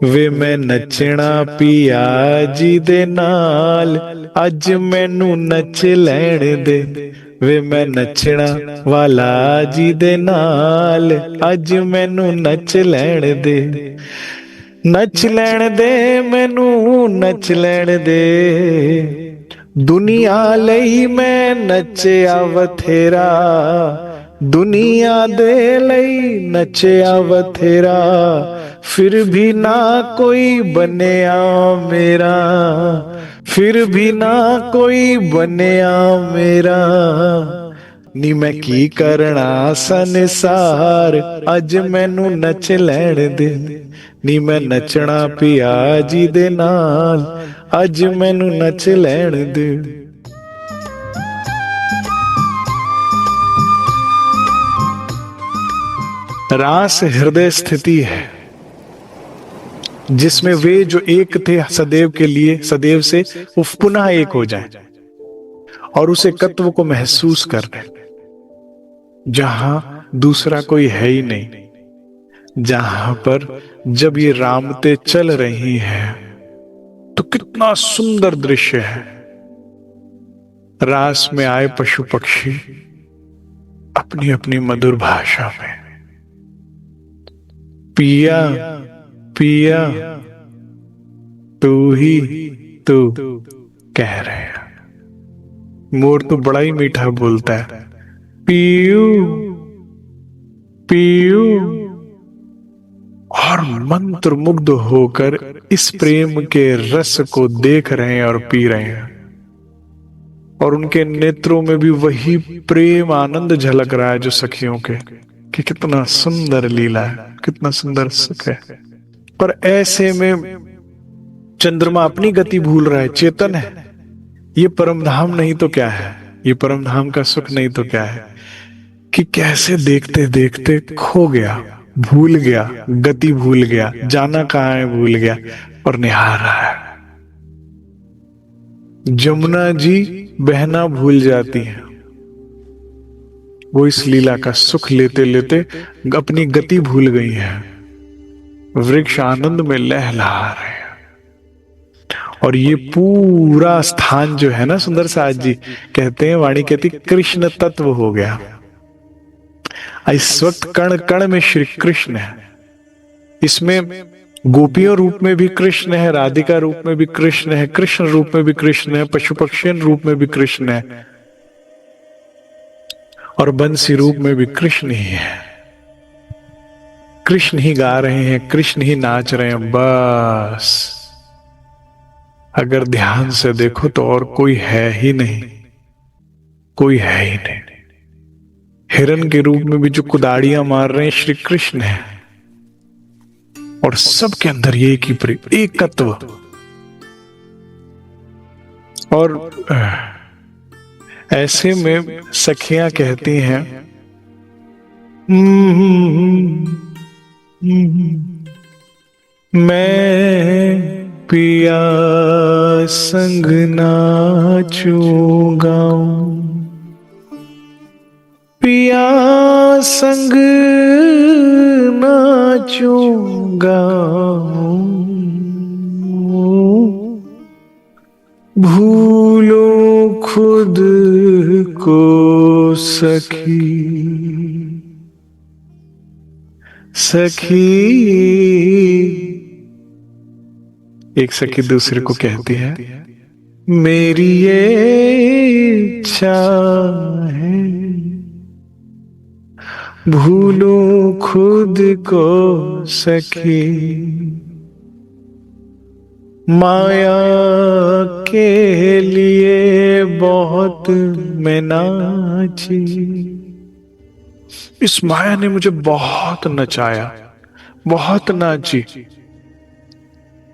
ਵੇ ਮੈਂ ਨੱਚਣਾ ਪਿਆ ਜੀ ਦੇ ਨਾਲ, ਅੱਜ ਮੈਨੂੰ ਨੱਚ ਲੈਣ ਦੇ। ਵੇ ਮੈਂ ਨੱਚਣਾ ਵਾਲਾ ਜੀ ਦੇ ਨਾਲ, ਅੱਜ ਮੈਨੂੰ ਨੱਚ ਲੈਣ ਦੇ। ਨੱਚ ਲੈਣ ਦੇ ਮੈਨੂੰ ਨੱਚ ਲੈਣ ਦੇ, ਦੁਨੀਆ ਲਈ ਮੈਂ ਨੱਚਿਆ ਬਥੇਰਾ, ਦੁਨੀਆ ਦੇ ਲਈ ਨੱਚਿਆ ਬਥੇਰਾ, फिर भी ना कोई बनेया मेरा, फिर भी ना कोई बनेया मेरा। नी मैं की करना संसार, अज मैनू नच लैण दे। नी मैं नचना पिया जी दे नाल, अज मैनू नच लैण दे। रास हृदय स्थिति है, जिसमें वे जो एक थे सदैव के लिए, सदैव से वो पुनः एक हो जाए और उस एकत्व को महसूस कर रहे, जहां दूसरा कोई है ही नहीं, जहां पर जब ये रामते चल रही हैं तो कितना सुंदर दृश्य है। रास में आए पशु पक्षी अपनी अपनी मधुर भाषा में पिया पिया तू ही तू कह रहे हैं। मोर तो बड़ा ही मीठा बोलता है, पीयू पीयू, और मंत्र मुग्ध होकर इस प्रेम के रस को देख रहे हैं और पी रहे हैं। और उनके नेत्रों में भी वही प्रेम आनंद झलक रहा है जो सखियों के, कि कितना सुंदर लीला है, कितना सुंदर सुख है। पर ऐसे में चंद्रमा अपनी गति भूल रहा है, चेतन है। ये परम धाम नहीं तो क्या है, ये परम धाम का सुख नहीं तो क्या है, कि कैसे देखते देखते खो गया, भूल गया, गति भूल गया, जाना कहाँ है भूल गया और निहार रहा है। जमुना जी बहना भूल जाती हैं, वो इस लीला का सुख लेते लेते अपनी गति भूल गई है। वृक्ष आनंद में लहलहा रहे हैं। और ये पूरा स्थान जो है ना, सुंदर साज जी कहते हैं, वाणी कहती कृष्ण तत्व हो गया। इस वक्त कण कण में श्री कृष्ण है। इसमें गोपियों रूप में भी कृष्ण है, राधिका रूप में भी कृष्ण है, कृष्ण रूप में भी कृष्ण है, पशु पक्षियन रूप में भी कृष्ण है, और बंसी रूप में भी कृष्ण ही है। कृष्ण ही गा रहे हैं, कृष्ण ही नाच रहे हैं। बस अगर ध्यान से देखो तो और कोई है ही नहीं, कोई है ही नहीं। हिरण के रूप में भी जो कुदाड़ियां मार रहे हैं श्री कृष्ण है, और सबके अंदर ये एक ही प्रेम, एकत्व। और ऐसे में सखियां कहती हैं, मैं पिया संग नाचूंगा, पिया संग नाचूंगा, भूलो खुद को सखी, सखी। एक सखी दूसरे को कहती है, मेरी ये इच्छा है, भूलो खुद को सखी, माया के लिए बहुत मैं नाची। इस माया ने मुझे बहुत नचाया, बहुत नाची।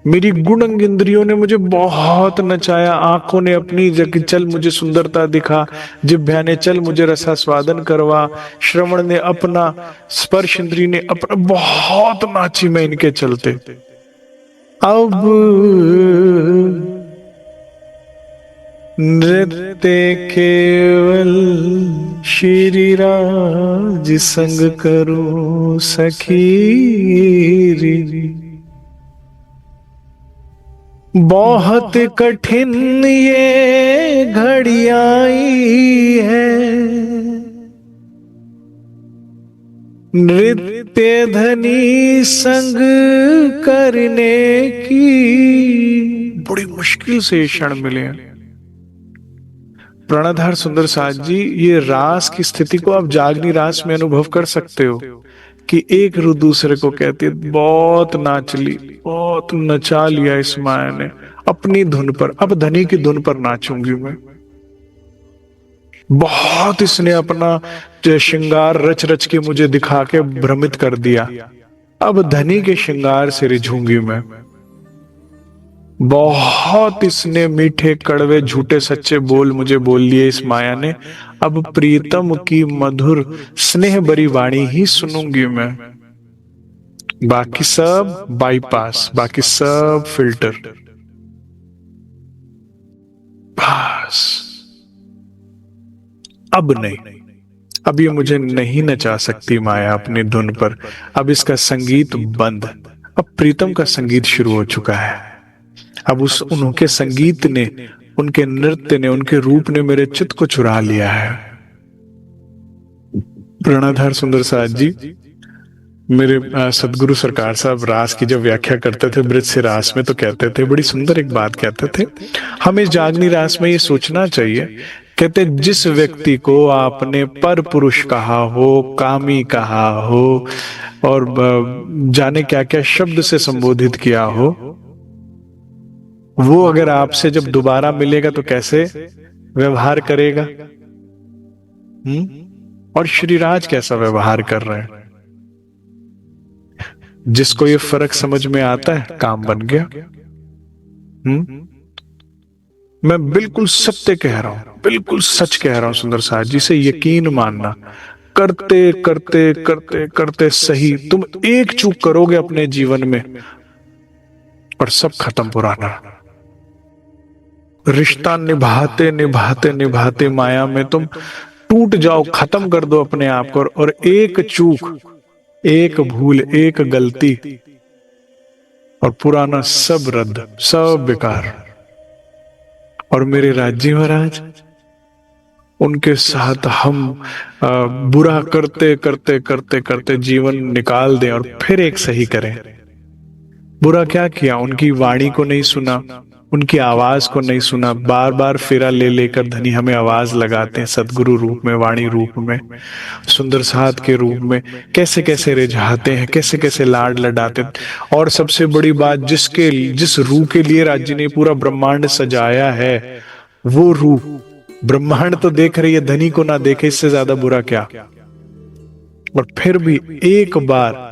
मेरी गुणंग इंद्रियों ने मुझे बहुत नचाया। आंखों ने अपनी जगह चल मुझे सुंदरता दिखा, जिह्वा ने चल मुझे रसास्वादन करवा, श्रवण ने अपना, स्पर्श इंद्री ने अपना, बहुत नाची मैं इनके चलते। अब नृत्य केवल श्री राज संग करो सखी री। बहुत कठिन ये घड़ी आई है, नृत्य धनी संग करने की। बड़ी मुश्किल से ये क्षण मिले हैं। प्राणाधार सुंदर साथ जी, ये रास की स्थिति को आप जागनी रास में अनुभव कर सकते हो कि एक रूह दूसरे को कहती है, बहुत नाच ली, बहुत नचा लिया इस माया ने अपनी धुन पर, अब धनी की धुन पर नाचूंगी मैं। बहुत इसने अपना श्रृंगार रच रच के मुझे दिखा के भ्रमित कर दिया, अब धनी के श्रृंगार से रिझूंगी मैं। बहुत इसने मीठे कड़वे झूठे सच्चे बोल मुझे बोल लिए इस माया ने, अब प्रीतम की मधुर स्नेह भरी वाणी ही सुनूंगी मैं। बाकी सब बाईपास, बाकी सब फिल्टर। बस अब नहीं, अब ये मुझे नहीं नचा सकती माया अपनी धुन पर, अब इसका संगीत बंद। अब प्रीतम का संगीत शुरू हो चुका है। अब उनके संगीत ने, उनके नृत्य ने, उनके रूप ने मेरे चित्त को चुरा लिया है। प्राणाधार सुंदर साथ जी, मेरे सदगुरु सरकार साहब रास की जब व्याख्या करते थे ब्रज से रास में, तो कहते थे, बड़ी सुंदर एक बात कहते थे, हमें जागनी रास में ये सोचना चाहिए, कहते जिस व्यक्ति को आपने पर पुरुष कहा हो, कामी कहा हो और जाने क्या क्या शब्द से संबोधित किया हो, वो अगर आपसे जब दोबारा मिलेगा तो कैसे व्यवहार करेगा? और श्रीराज कैसा व्यवहार कर रहे हैं? जिसको ये फर्क समझ में आता है, काम बन गया। मैं बिल्कुल सत्य कह रहा हूं, बिल्कुल सच कह रहा हूं सुंदर साथ जी, से यकीन मानना। करते करते करते करते सही तुम एक चूक करोगे अपने जीवन में और सब खत्म पुराना। रिश्ता निभाते निभाते निभाते माया में तुम टूट जाओ, खत्म कर दो अपने आप को, और एक चूक, एक भूल, एक गलती और पुराना सब रद्द, सब बेकार। और मेरे राज्य महाराज, उनके साथ हम बुरा करते करते करते करते जीवन निकाल दें और फिर एक सही करें। बुरा क्या किया? उनकी वाणी को नहीं सुना, उनकी आवाज को नहीं सुना। बार बार फेरा ले लेकर धनी हमें आवाज लगाते हैं, सदगुरु रूप में, वाणी रूप में, सुंदर साथ के रूप में, कैसे कैसे रिझाते हैं, कैसे कैसे लाड लडाते हैं। और सबसे बड़ी बात, जिस रूह के लिए राज्य ने पूरा ब्रह्मांड सजाया है, वो रूह ब्रह्मांड तो देख रही है, धनी को ना देखे, इससे ज्यादा बुरा क्या? और फिर भी एक बार,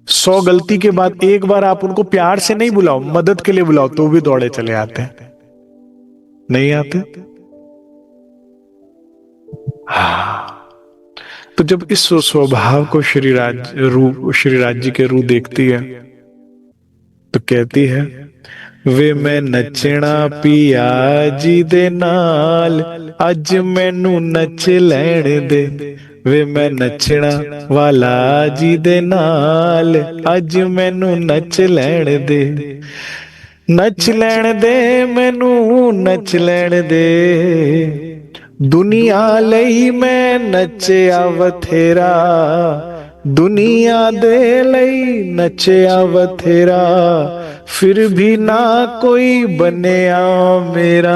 100 गलती के बाद एक बार आप उनको प्यार से नहीं बुलाओ, मदद के लिए बुलाओ, तो भी दौड़े चले आते हैं, नहीं आते। तो जब इस स्वभाव को श्रीराज जी के रूह देखती है तो कहती है, वे मैं नचना पिया जी दे नाल, अज मैनू नच लैण दे। वे मैं नचना वाला जी दे नाल, अज मैनू नच लैण दे। नच लैण दे मैनू, नच लैण दे, दुनिया लई मैं नचिया बथेरा, दुनिया दे लई नचिया बथेरा, फिर भी ना कोई बनेया मेरा,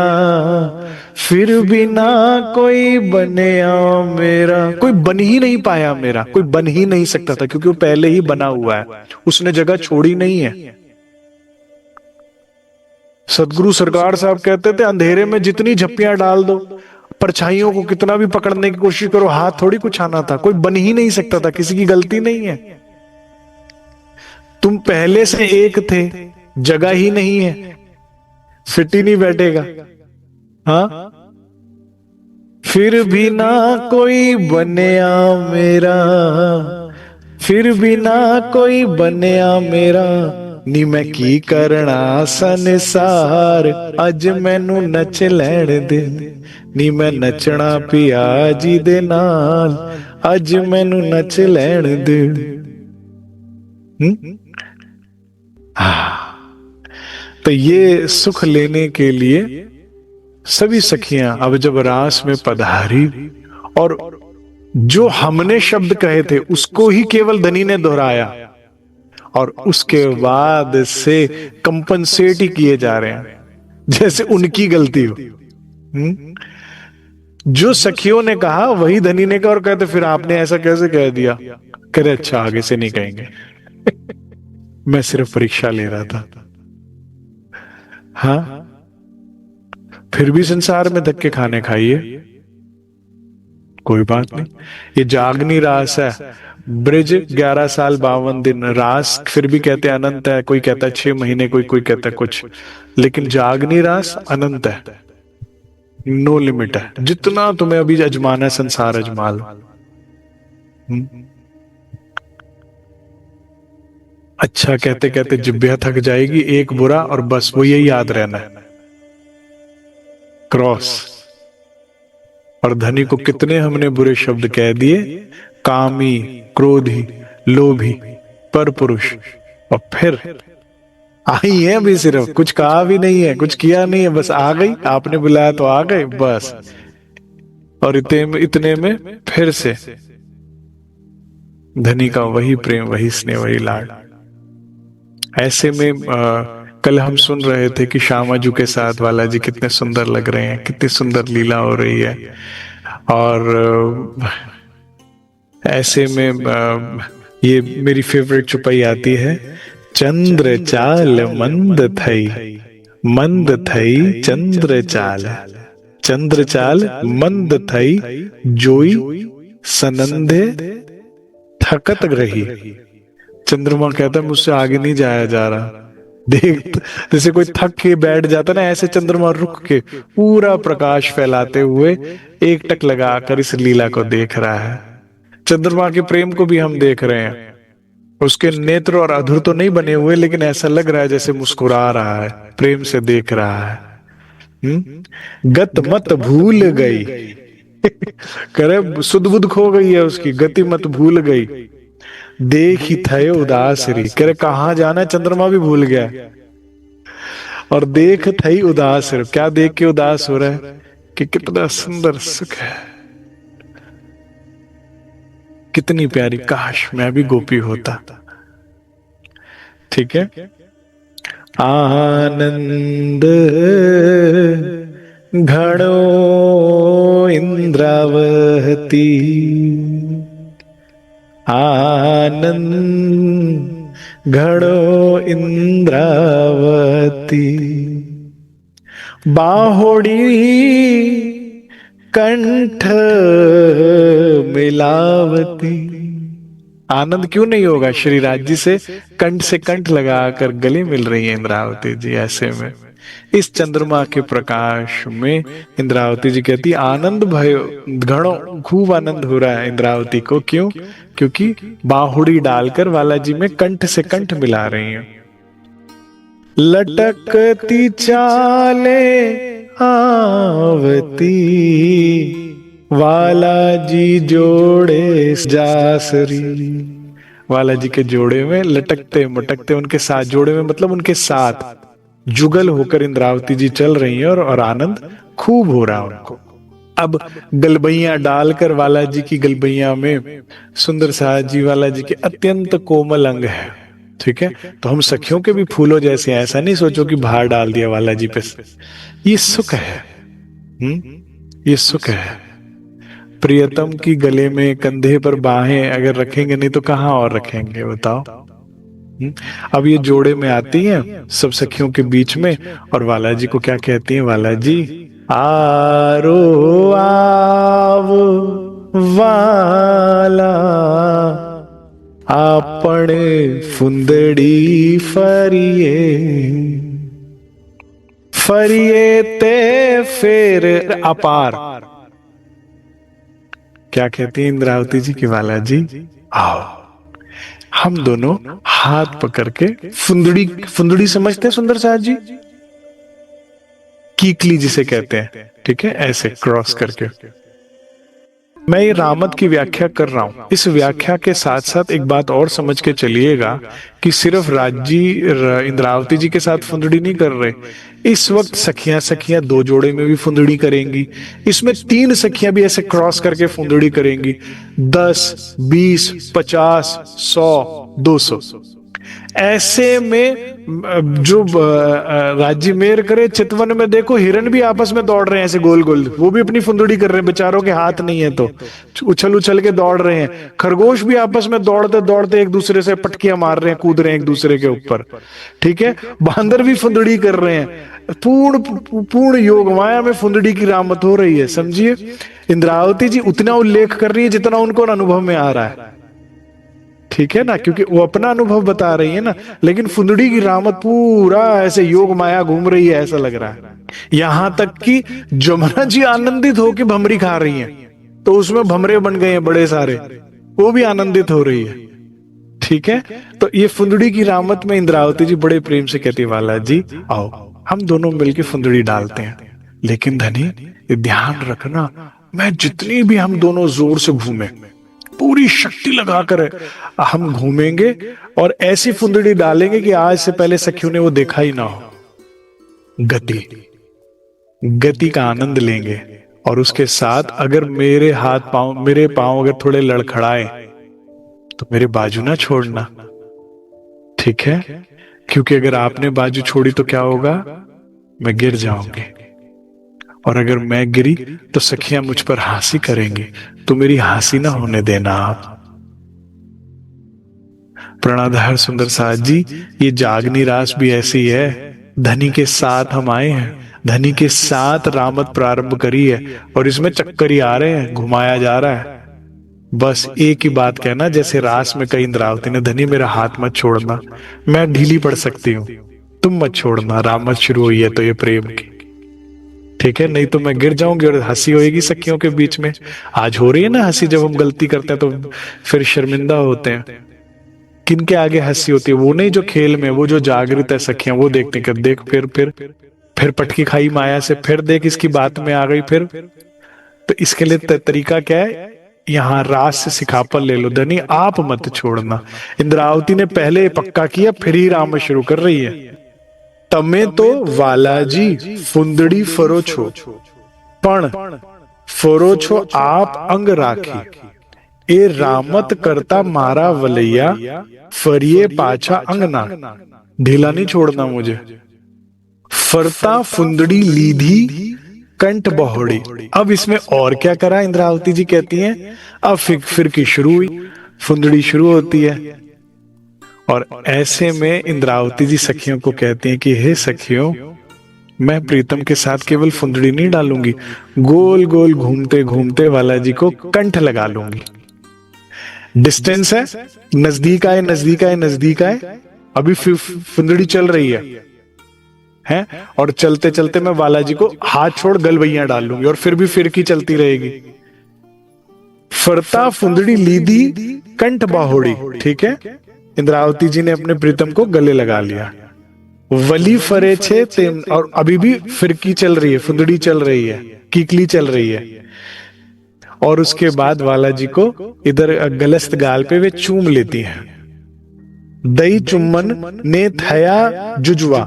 फिर भी ना कोई बनेया मेरा। कोई बन ही नहीं पाया मेरा, कोई बन ही नहीं सकता था, क्योंकि वो पहले ही बना हुआ है, उसने जगह छोड़ी नहीं है। सदगुरु सरकार साहब कहते थे, अंधेरे में जितनी झप्पियां डाल दो, परछाइयों को कितना भी पकड़ने की कोशिश करो, हाथ थोड़ी कुछ आना था। कोई बन ही नहीं सकता था, किसी की गलती नहीं है। तुम पहले से एक थे, जगह ही नहीं है, फिट ही नहीं बैठेगा। हाँ, फिर भी ना कोई बनेया मेरा, फिर भी ना कोई बनेया मेरा, नी मैं की करना संसार, अज मैनू नच लैण दे। नी मैं नचना पिया जी दे नाल, अज मैनू नच लैण दे। तो तो ये सुख लेने के लिए सभी सखियां अब जब रास में पधारी, और जो हमने शब्द कहे थे उसको ही केवल धनी ने दोहराया, और उसके बाद से कंपनसेट ही किए जा रहे हैं जैसे उनकी गलती हो। जो सखियों ने कहा वही धनी ने कहा, और कहते फिर आपने ऐसा कैसे कह दिया? करे अच्छा आगे से नहीं कहेंगे। मैं सिर्फ परीक्षा ले रहा था। हाँ, फिर भी संसार में धक्के खाने खाइए, कोई बात नहीं। ये जागनी रास है। ब्रिज 11 साल 52 दिन रास, फिर भी कहते हैं अनंत है, कोई कहता है 6 महीने, कोई कहता है कुछ, लेकिन जागनी रास अनंत है, नो लिमिट है। जितना तुम्हें अभी अजमाना है संसार अजमा लो। अच्छा कहते कहते जिब्बिया थक जाएगी, एक बुरा और बस वो यही याद रहना है, क्रॉस। और धनी को कितने हमने बुरे शब्द कह दिए, कामी, क्रोधी, लोभी, परपुरुष, और फिर आई है अभी, सिर्फ कुछ कहा भी नहीं है, कुछ किया नहीं है, बस आ गई, आपने बुलाया तो आ गए बस। और इतने में फिर से धनी का वही प्रेम, वही स्नेह, वही लाड। ऐसे में कल हम सुन रहे थे कि श्यामाजू के साथ वाला जी कितने सुंदर लग रहे हैं, कितनी सुंदर लीला हो रही है। और ऐसे में ये मेरी फेवरेट चुपाई आती है, चंद्र चाल मंद थई, मंद थई चंद्र चाल, चंद्र चाल मंद थई, जोई सनंदे थकत रही। चंद्रमा कहता है मुझसे आगे नहीं जाया जा रहा। देख, जैसे कोई थक के बैठ जाता ना, ऐसे चंद्रमा रुक के पूरा प्रकाश फैलाते हुए एकटक लगाकर इस लीला को देख रहा है। चंद्रमा के प्रेम को भी हम देख रहे हैं, उसके नेत्र और अधर तो नहीं बने हुए, लेकिन ऐसा लग रहा है जैसे मुस्कुरा रहा है, प्रेम से देख रहा है। गत मत भूल गई। करे सुध बुध खो गई है उसकी, गति मत भूल गई, देख ही थे उदास री। करे कहां जाना, चंद्रमा भी भूल गया। और देख थई उदास रे, क्या देख के उदास हो रहा है कि कितना सुंदर सुख है, कितनी प्यारी, काश मैं भी गोपी होता। ठीक है। आनंद घणो इंद्रावती, आनंद घणो इंद्रावती, बाहोड़ी कंठ मिलावती। आनंद क्यों नहीं होगा, श्री राज जी से कंठ लगाकर गले मिल रही है इंद्रावती जी। ऐसे में इस चंद्रमा के प्रकाश में इंद्रावती जी कहती आनंद भयो, घणो खूब आनंद हो रहा है इंद्रावती को। क्यों? क्योंकि बाहुड़ी डालकर वाला जी में कंठ से कंठ मिला रही हैं। लटकती चाले आवती, वाला जी जोड़े जासरी। वाला जी के जोड़े में लटकते मटकते, उनके साथ जोड़े में मतलब उनके साथ जुगल होकर इंद्रावती जी चल रही हैं, और आनंद खूब हो रहा है उनको। अब गलबैया डालकर वाला जी की गलबैया में सुंदर साज जी वाला जी के अत्यंत कोमल अंग है। ठीक है, तो हम सखियों के भी फूलों जैसे, ऐसा नहीं सोचो कि बाहर डाल दिया वाला जी पे। ये सुख है, ये सुख है। प्रियतम की गले में कंधे पर बाहें अगर रखेंगे नहीं तो कहां और रखेंगे बताओ। अब ये जोड़े में आती हैं सब सखियों के बीच में, और वाला जी को क्या कहती हैं? वाला जी आरो आव वाला, आपने फुंदड़ी फरिए, फरिए ते फिर अपार। क्या कहती है इंद्रावती जी की वाला जी आओ, हम दोनों हाथ पकड़ के फुंदड़ी, फुंदड़ी समझते हैं सुंदर साज जी, कीकली जिसे कहते हैं। ठीक है, ऐसे क्रॉस करके मैं ये रामत की व्याख्या कर रहा हूं। इस व्याख्या के साथ साथ एक बात और समझ के चलिएगा कि सिर्फ इंद्रावती जी के साथ फुंदड़ी नहीं कर रहे, इस वक्त सखियां सखियां दो जोड़े में भी फुंदड़ी करेंगी, इसमें तीन सखियां भी ऐसे क्रॉस करके फुंदड़ी करेंगी। 10, 20, 50, 100, 200 ऐसे में जो राज्य मेर करे चितवन में देखो हिरन भी आपस में दौड़ रहे हैं ऐसे गोल गोल, वो भी अपनी फुंदड़ी कर रहे हैं, बेचारों के हाथ नहीं है तो उछल उछल के दौड़ रहे हैं। खरगोश भी आपस में दौड़ते दौड़ते एक दूसरे से पटकियां मार रहे हैं, कूद रहे हैं एक दूसरे के ऊपर, ठीक है। बांदर भी फुंदड़ी कर रहे हैं। पूर्ण पूर्ण योग माया में फुंदड़ी की रामत हो रही है, समझिए। इंद्रावती जी उतना उल्लेख कर रही है जितना उनको अनुभव में आ रहा है, ठीक है ना, क्योंकि वो अपना अनुभव बता रही है ना। लेकिन फुंदड़ी की रामत पूरा ऐसे योग माया घूम रही है, ऐसा लग रहा है। यहां तक कि जमुना जी आनंदित होकर भमरी खा रही हैं, तो उसमें भमरे बन गए हैं बड़े सारे, वो भी आनंदित हो रही है, ठीक है। तो ये फुंदड़ी की रामत में इंद्रावती जी बड़े प्रेम से कहती है, वाला जी आओ हम दोनों मिलके फुंदड़ी डालते हैं, लेकिन धनी ये ध्यान रखना, मैं जितनी भी हम दोनों जोर से घूमे, पूरी शक्ति लगाकर हम घूमेंगे और ऐसी फुंदड़ी डालेंगे कि आज से पहले सखियों ने वो देखा ही ना हो। गति गति का आनंद लेंगे, और उसके साथ अगर मेरे पांव अगर थोड़े लड़खड़ाए तो मेरे बाजू ना छोड़ना, ठीक है। क्योंकि अगर आपने बाजू छोड़ी तो क्या होगा, मैं गिर जाऊंगी, और अगर मैं गिरी तो सखियां मुझ पर हंसी करेंगी, तो मेरी हंसी ना होने देना आप। प्रणताधार सुंदर साथ जी, ये जागनी रास भी ऐसी है। धनी के साथ हम आए हैं, धनी के साथ रामत प्रारंभ करी है, और इसमें चक्कर ही आ रहे हैं, घुमाया जा रहा है। बस एक ही बात कहना, जैसे रास में कई इंद्रावती ने, धनी मेरा हाथ मत छोड़ना, मैं ढीली पड़ सकती हूं, तुम मत छोड़ना। रामत शुरू हुई है तो ये प्रेम की, ठीक है, नहीं तो मैं गिर जाऊंगी और हंसी होएगी सखियों के बीच में। आज हो रही है ना हंसी, जब हम गलती करते हैं तो फिर शर्मिंदा होते हैं। किनके आगे हंसी होती है, वो नहीं जो खेल में, वो जो जागृत है सखियां, वो देखते हैं, देख फिर पटकी खाई माया से, फिर देख इसकी बात में आ गई फिर। तो इसके लिए तरीका क्या है, यहाँ रास से सिखापन ले लो, धनी आप मत छोड़ना। इंद्रावती ने पहले पक्का किया, फिर ही राम शुरू कर रही है। तमे तो वालाजी फुंदड़ी फरो छो, पण फरो छो आप अंग राखी, ए रामत करता मारा वलैया, फरिये पाछा अंगना। ढीला नहीं छोड़ना मुझे। फरता फुंदड़ी लीधी कंठ बहुड़ी। अब इसमें और क्या करा, इंद्रावती जी कहती हैं, अब फिर की शुरू हुई, फुंदड़ी शुरू होती है। और ऐसे में इंद्रावती जी सखियों को कहती हैं कि हे सखियों, मैं प्रीतम के साथ केवल फुंदड़ी नहीं डालूंगी, गोल गोल घूमते घूमते वाला जी को कंठ लगा लूंगी। डिस्टेंस है, नजदीक आए नजदीक आए नजदीक आए, अभी फुंदड़ी चल रही है, और चलते चलते मैं बालाजी को हाथ छोड़ गलबैया डाल लूंगी, और फिर भी फिरकी चलती रहेगी। फरता फुंदड़ी लीधी कंठ बाहोड़ी, ठीक है। इंद्रावती जी ने अपने प्रीतम को गले लगा लिया। वली फरे छे तेम, और अभी भी फिरकी चल रही है, फुंदड़ी चल रही है, कीकली चल रही है। और उसके बाद वाला जी को इधर गलस्त गाल पे वे चूम लेती हैं। दई चुम्बन ने थया जुजवा,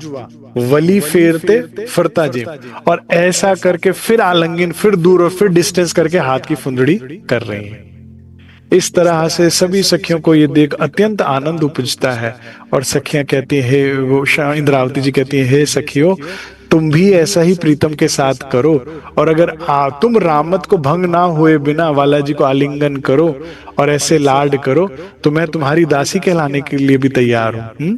वली फेरते फरता जे, और ऐसा करके फिर आलिंगन, फिर दूर और फिर डिस्टेंस करके हाथ की फुंदड़ी कर रही हैं। इस तरह से सभी सखियों को ये देख अत्यंत आनंद उपजता है, और सखियां कहती है, वो इंद्रावती जी कहती है, हे सखियों, तुम भी ऐसा ही प्रीतम के साथ करो, और अगर तुम रामत को भंग ना हुए बिना वाला जी को आलिंगन करो और ऐसे लाड करो, तो मैं तुम्हारी दासी कहलाने के लिए भी तैयार हूं।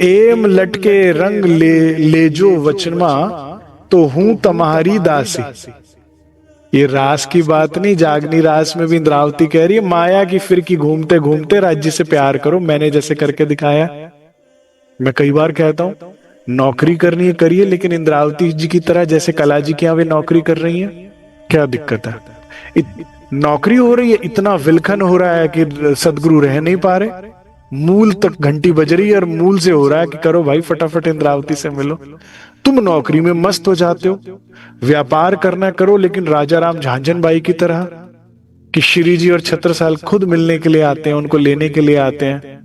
एम लटके रंग ले जो वचनमा, तो हूं तुम्हारी दासी। ये रास की बात नहीं, जागनी रास में भी इंद्रावती कह रही है, माया की फिरकी घूमते घूमते राज्य से प्यार करो, मैंने जैसे करके दिखाया। मैं कई बार कहता हूं, नौकरी करनी है करिए, लेकिन इंद्रावती जी की तरह जैसे कला जी के यहाँ वे नौकरी कर रही हैं, क्या दिक्कत है। नौकरी हो रही है, इतना विलखन हो रहा है कि सदगुरु रह नहीं पा रहे, मूल तक घंटी बज रही है, और मूल से हो रहा है कि करो भाई फटाफट इंद्रावती से मिलो। तुम नौकरी में मस्त हो जाते हो, व्यापार करना करो, लेकिन राजा राम झांझन बाई की तरह, कि श्री जी और छत्रसाल खुद मिलने के लिए आते हैं, उनको लेने के लिए आते हैं,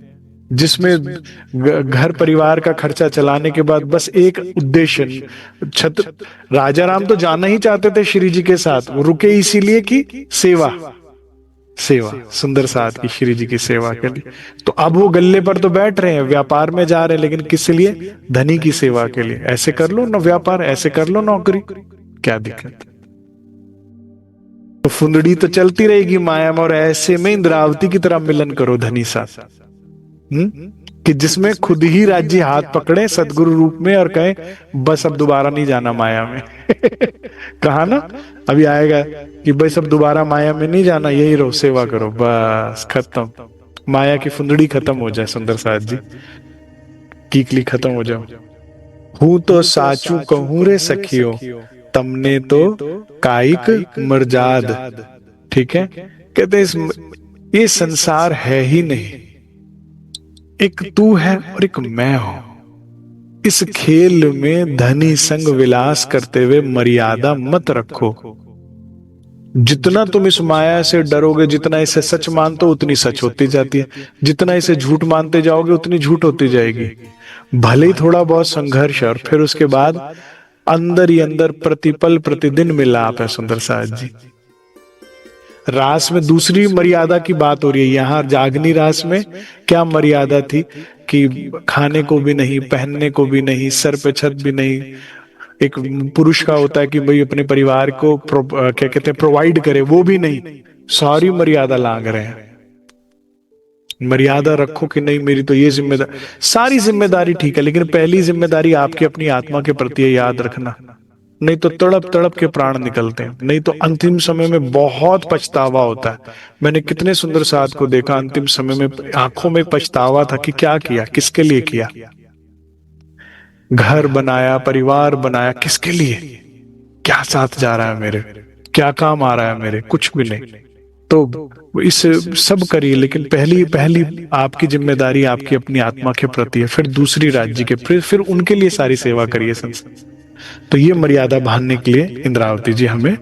जिसमें घर परिवार का खर्चा चलाने के बाद बस एक उद्देश्य, छत्र राजा राम तो जाना ही चाहते थे श्री जी के साथ, वो रुके इसीलिए कि सेवा, सेवा सुंदर साथ की श्री जी की सेवा के लिए। तो अब वो गल्ले पर तो बैठ रहे हैं, व्यापार में जा रहे हैं, लेकिन किस लिए? धनी की सेवा के लिए। ऐसे कर लो ना व्यापार, ऐसे कर लो नौकरी, क्या दिक्कत? तो फुंदड़ी तो चलती रहेगी माया में, और ऐसे में इंद्रावती की तरह मिलन करो धनी साथ, कि जिसमें खुद ही राज्य हाथ पकड़े सदगुरु रूप में और कहे बस अब दोबारा नहीं जाना माया में। कहा ना अभी आएगा कि बस अब दोबारा माया में नहीं जाना, यही रहो, सेवा करो, बस खत्म, माया की फुंदड़ी खत्म हो जाए, सुंदर साथ जी कीकली खत्म हो जाओ। हूं तो साचू कहूं रे सखियो, तमने तो काइक मर्जाद। ठीक है, कहते इस ये संसार है ही नहीं, एक तू है और एक मैं हूं। इस खेल में धनी संग विलास करते हुए मर्यादा मत रखो। जितना तुम इस माया से डरोगे, जितना इसे सच मानते हो उतनी सच होती जाती है, जितना इसे झूठ मानते जाओगे उतनी झूठ होती जाएगी। भले ही थोड़ा बहुत संघर्ष, और फिर उसके बाद अंदर ही अंदर प्रतिपल प्रतिदिन मिलाप है। सुंदर साथ जी रास में दूसरी मर्यादा की बात हो रही है, यहां जागनी रास में क्या मर्यादा थी कि खाने को भी नहीं, पहनने को भी नहीं, सर पे छत भी नहीं। एक पुरुष का होता है कि भाई अपने परिवार को क्या कहते हैं प्रोवाइड करे, वो भी नहीं, सारी मर्यादा लांग रहे हैं। मर्यादा रखो कि नहीं मेरी तो ये जिम्मेदारी, सारी जिम्मेदारी ठीक है, लेकिन पहली जिम्मेदारी आपकी अपनी आत्मा के प्रति है, याद रखना, नहीं तो तड़प तड़प के प्राण निकलते हैं, नहीं तो अंतिम समय में बहुत पछतावा होता है। मैंने कितने सुंदर साथ को देखा अंतिम समय में आंखों में पछतावा था कि क्या किया, किसके लिए किया, घर बनाया, परिवार बनाया, किसके लिए, क्या साथ जा रहा है मेरे, क्या काम आ रहा है मेरे, कुछ भी नहीं। तो इस सब करिए, लेकिन पहली पहली आपकी जिम्मेदारी आपकी अपनी आत्मा के प्रति है, फिर दूसरी राज्य के, फिर उनके लिए सारी सेवा करिए संसार। तो ये मर्यादा बांधने के लिए इंद्रावती जी हमें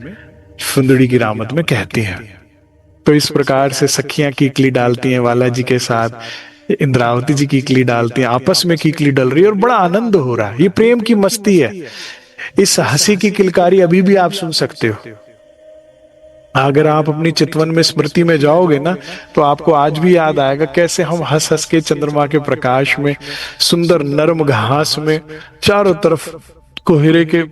फुंदड़ी की रामत में कहती हैं। तो इस प्रकार से सखियां कीकली डालती हैं वाला जी के साथ, इंद्रावती जी कीकली डालती हैं, आपस में कीकली डल रही है और बड़ा आनंद हो रहा है। ये प्रेम की मस्ती है। इस हंसी की किलकारी अभी भी आप सुन सकते हो। अगर आप अपनी चितवन में स्मृति में जाओगे ना, तो आपको आज भी याद आएगा कैसे हम हंस हंस के चंद्रमा के प्रकाश में, सुंदर नरम घास में, चारों तरफ कोहरे के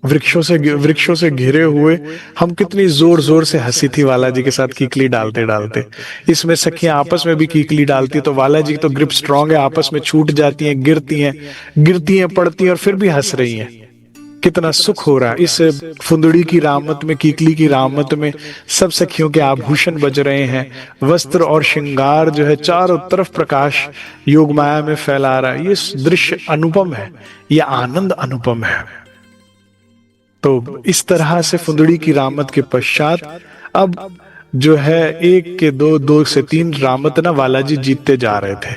वृक्षों से घिरे हुए हम कितनी जोर जोर से हंसी थी वाला जी के साथ कीकली डालते डालते। इसमें सखियां आपस में भी कीकली डालती, तो वाला जी तो ग्रिप स्ट्रांग है, आपस में छूट जाती हैं, गिरती हैं पड़ती हैं, और फिर भी हंस रही हैं। कितना सुख हो रहा है इस फुंदड़ी की रामत में, कीकली की रामत में। सब सखियों के आभूषण बज रहे हैं, वस्त्र और श्रृंगार जो है चारों तरफ प्रकाश योग माया में फैला रहा है। ये दृश्य अनुपम है, ये आनंद अनुपम है। तो इस तरह से फुंदड़ी की रामत के पश्चात अब जो है एक के दो से तीन रामत ना वाला जी जीतते जा रहे थे।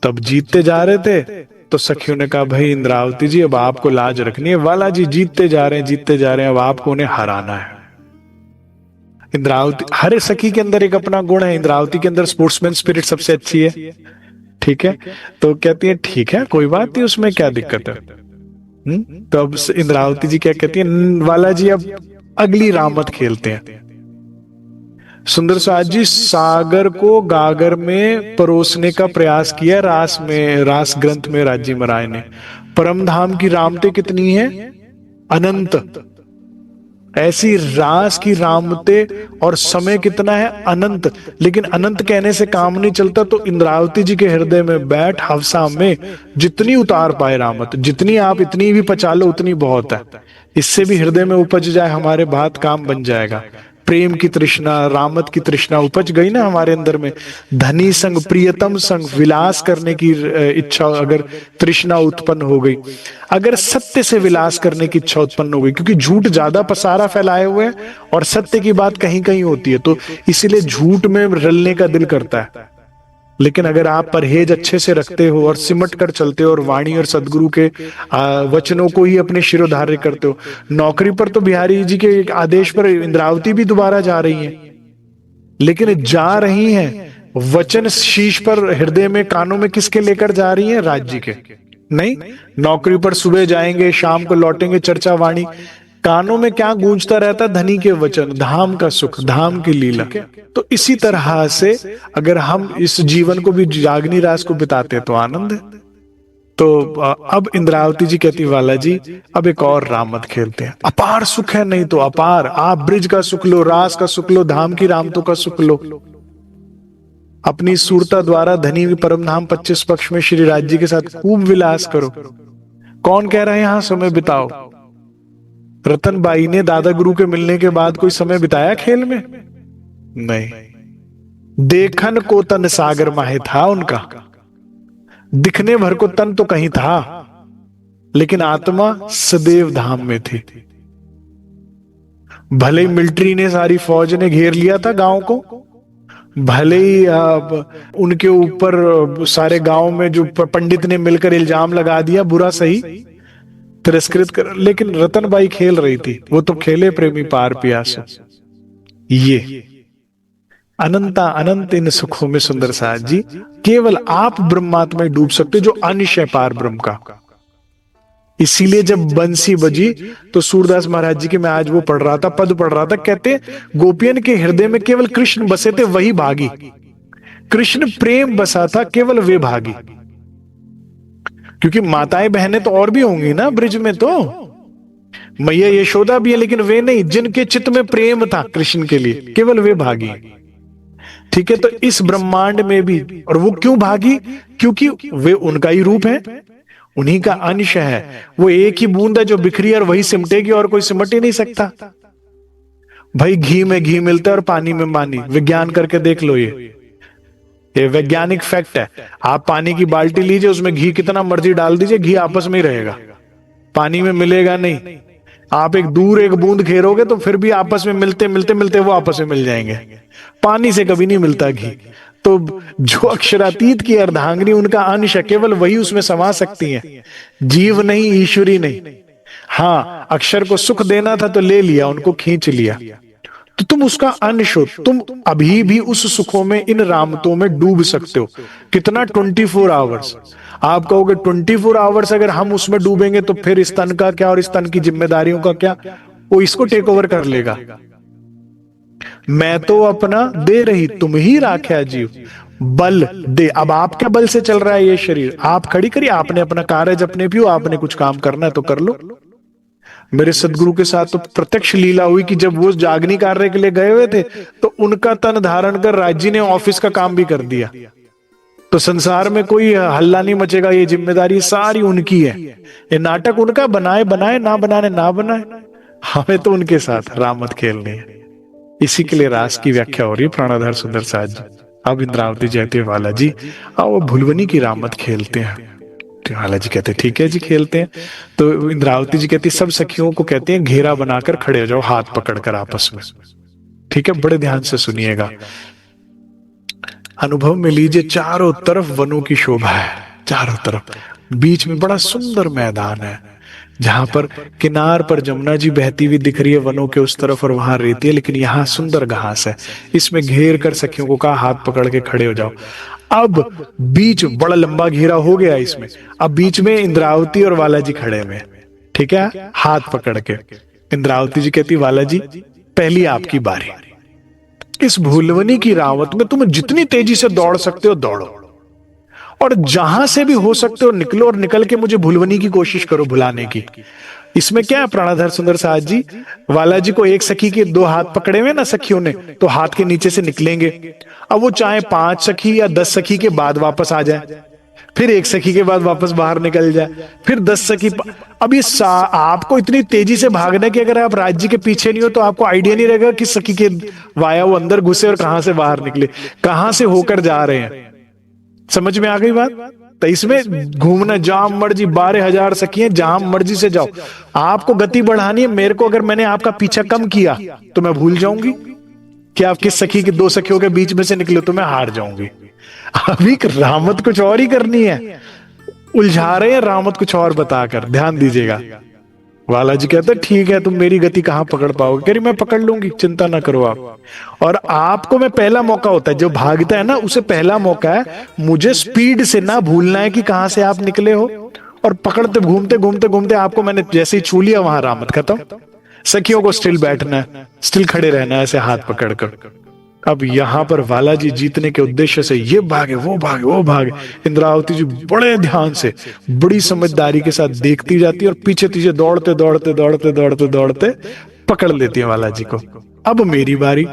तब जीतते जा रहे थे तो सखियों ने कहा भाई इंद्रावती जी अब आपको लाज रखनी है, वाला जी जीतते जा रहे हैं, अब आपको उन्हें हराना है। इंद्रावती, हर सखी के अंदर एक अपना गुण है, इंद्रावती के अंदर स्पोर्ट्समैन स्पिरिट सबसे अच्छी है। ठीक है, तो कहती है ठीक है कोई बात नहीं, उसमें क्या दिक्कत है। तो अब इंद्रावती जी क्या कहती है, वाला जी अब अगली रामत खेलते हैं। सुंदर साथ जी सागर को गागर में परोसने का प्रयास किया रास ग्रंथ में राजी महाराज ने। परम धाम की रामते कितनी है, अनंत। ऐसी रास की रामते और समय कितना है, अनंत। लेकिन अनंत कहने से काम नहीं चलता, तो इंद्रावती जी के हृदय में बैठ हवसा में जितनी उतार पाए रामत, जितनी आप इतनी भी पचा लो उतनी बहुत है। इससे भी हृदय में उपज जाए हमारे, बात काम बन जाएगा। प्रेम की तृष्णा, रामत की तृष्णा उपज गई ना हमारे अंदर में, धनी संग प्रियतम संग विलास करने की इच्छा, अगर तृष्णा उत्पन्न हो गई, अगर सत्य से विलास करने की इच्छा उत्पन्न हो गई, क्योंकि झूठ ज्यादा पसारा फैलाए हुए हैं और सत्य की बात कहीं कहीं होती है, तो इसीलिए झूठ में रलने का दिल करता है। लेकिन अगर आप परहेज अच्छे से रखते हो और सिमट कर चलते हो और वाणी और सदगुरु के वचनों को ही अपने शिरोधार्य करते हो, नौकरी पर तो बिहारी जी के आदेश पर इंद्रावती भी दोबारा जा रही है, लेकिन जा रही हैं वचन शीश पर, हृदय में, कानों में किसके लेकर जा रही हैं? राज्य के। नहीं, नौकरी पर सुबह जाएंगे, शाम को लौटेंगे, चर्चा वाणी, कानों में क्या गूंजता रहता? धनी के वचन, धाम का सुख, धाम की लीला। तो इसी तरह से अगर हम इस जीवन को भी जागनी रास को बिताते तो आनंद है। तो अब इंद्रावती जी कहती, वाला जी अब एक और रामत खेलते हैं। अपार सुख है, नहीं तो अपार, आप ब्रिज का सुख लो, रास का सुख लो, धाम की रामतों का सुख लो, अपनी सूरता द्वारा धनी परम धाम 25 पक्ष में श्री राज्य के साथ खूब विलास करो। कौन कह रहा है यहां समय बिताओ? रतनबाई ने दादा गुरु के मिलने के बाद कोई समय बिताया खेल में? नहीं। देखन को तन सागर माहे था उनका, दिखने भर को तन तो कहीं था, लेकिन आत्मा सदैव धाम में थी। भले ही मिलिट्री ने, सारी फौज ने घेर लिया था गांव को, भले ही उनके ऊपर सारे गांव में जो पंडित ने मिलकर इल्जाम लगा दिया, बुरा सही तिरस्कृत कर, लेकिन रतनबाई खेल रही थी। वो तो खेले प्रेमी पार पियासो। ये अनंता अनंत इन सुखों में सुंदर साथ जी, केवल आप ब्रह्मात्मा में डूब सकते जो अंश है पार ब्रह्म का। इसीलिए जब बंसी बजी तो सूरदास महाराज जी के, मैं आज वो पढ़ रहा था, पद पढ़ रहा था, कहते गोपियन के हृदय में केवल कृष्ण बसे थे, वही भागी। कृष्ण प्रेम बसा था, केवल वे भागी। क्योंकि माताएं बहनें तो और भी होंगी ना ब्रिज में, तो मैया यशोदा भी है, लेकिन वे नहीं, जिनके चित्त में प्रेम था कृष्ण के लिए, केवल वे भागी। ठीक है, तो इस ब्रह्मांड में भी, और वो क्यों भागी? क्योंकि वे उनका ही रूप है, उन्हीं का अंश है। वो एक ही बूंद है जो बिखरी और वही सिमटेगी, और कोई सिमट ही नहीं सकता। भाई घी में घी मिलता है और पानी में पानी, विज्ञान करके देख लो, ये वैज्ञानिक फैक्ट है। आप पानी की बाल्टी लीजिए, उसमें घी कितना मर्जी डाल दीजिए, घी आपस में ही रहेगा, पानी में मिलेगा नहीं। आप एक दूर एक बूंद घेरोगे तो फिर भी आपस में मिलते मिलते मिलते वो आपस में मिल जाएंगे, पानी से कभी नहीं मिलता घी। तो जो अक्षरातीत की अर्धांगिनी, उनका अंश है, केवल वही उसमें समा सकती हैं, जीव नहीं, ईश्वरी नहीं। हाँ, अक्षर को सुख देना था तो ले लिया, उनको खींच लिया, तो तुम उसका अंश हो। तुम अभी भी उस सुखों में, इन रामतों में डूब सकते हो। कितना? 24 आवर्स। आप कहोगे 24 आवर्स अगर हम उसमें डूबेंगे तो फिर इस तन का क्या और इस तन की जिम्मेदारियों का क्या? वो इसको टेक ओवर कर लेगा। मैं तो अपना दे रही, तुम ही राख्या जीव, बल दे। अब आपके बल से चल रहा है ये शरीर, आप खड़ी करिए, आपने अपना कार्य अपने भी हो, आपने कुछ काम करना है तो कर लो। मेरे सदगुरु के साथ तो प्रत्यक्ष लीला हुई कि जब वो जागनी कार्य के लिए गए हुए थे तो उनका तन धारण कर राज्य ने ऑफिस का काम भी कर दिया। तो संसार में कोई हल्ला नहीं मचेगा, ये जिम्मेदारी सारी उनकी है। ये नाटक उनका, बनाए बनाए, ना बनाने ना बनाए, हमें तो उनके साथ रामत खेलनी है। इसी के लिए रास की व्याख्या हो रही है प्राणाधार सुंदर साथ जी। अब इंद्रावती जयते वाला जी वो भुलवनी की रामत खेलते हैं। वाला जी कहते ठीक है जी, खेलते हैं। तो इंद्रावती जी कहती सब सखियों को कहते हैं घेरा बनाकर खड़े हो जाओ, हाथ पकड़कर आपस में। ठीक है, बड़े ध्यान से सुनिएगा, अनुभव में लीजिए। चारों तरफ वनों की शोभा है, चारों तरफ, बीच में बड़ा सुंदर मैदान है, जहां पर किनार पर जमुना जी बहती हुई दिख रही है वनों के उस तरफ, और वहां रेती है, लेकिन यहाँ सुंदर घास है। इसमें घेर कर सखियों को कहा हाथ पकड़ के खड़े हो जाओ। अब बीच बड़ा लंबा घेरा हो गया इसमें, अब बीच में इंद्रावती और वाला जी खड़े हुए, ठीक है, हाथ पकड़ के। इंद्रावती जी कहती वाला जी पहली आपकी बारी, इस भूलवनी की रावत में तुम जितनी तेजी से दौड़ सकते हो दौड़ो, और जहां से भी हो सकते हो निकलो, और निकल के मुझे भूलवनी की कोशिश करो भुलाने की। इसमें क्या है प्राणाधर सुंदर साथ जी, वाला जी को एक सखी के 2 हाथ पकड़े हुए ना सखियों ने, तो हाथ के नीचे से निकलेंगे। अब वो चाहे 5 सखी या 10 सखी के बाद वापस आ जाए, फिर 1 सखी के बाद वापस बाहर निकल जाए, फिर 10 सखी। अब ये आपको इतनी तेजी से भागना है कि अगर आप राज्य के पीछे नहीं हो तो आपको आइडिया नहीं रहेगा कि सखी के वाया वो अंदर घुसे और कहां से बाहर निकले, कहां से होकर जा रहे हैं। समझ में आ गई बात? तो इसमें घूमना, जहां मर्जी 12,000 सखियां, जहां मर्जी से जाओ, आपको गति बढ़ानी है। मेरे को अगर मैंने आपका पीछा कम किया तो मैं भूल जाऊंगी कि आप किस सखी की 2 सखियों के बीच में से निकले, तो मैं हार जाऊंगी। अभी रामत कुछ और ही करनी है, उलझा रहे हैं रामत कुछ और बताकर, ध्यान दीजिएगा। वाला जी कहते ठीक है, तुम मेरी गति कहां पकड़ पाओगे, कह रही मैं पकड़ लूंगी, चिंता ना करो आप। और आपको मैं पहला मौका होता है, जो भागता है ना उसे पहला मौका है, मुझे स्पीड से ना भूलना है कि कहां से आप निकले हो, और पकड़ते घूमते घूमते घूमते आपको मैंने जैसे ही छू लिया वहां रामत खत्म। सखियों को स्टिल बैठना है, स्टिल खड़े रहना है ऐसे हाथ पकड़कर। अब यहां पर बालाजी जीतने के उद्देश्य से ये भागे वो भागे वो भागे, इंद्रावती जी बड़े ध्यान से बड़ी समझदारी के साथ देखती जाती है और पीछे पीछे दौड़ते दौड़ते दौड़ते दौड़ते दौड़ते पकड़ लेती है बालाजी को। अब मेरी बारी।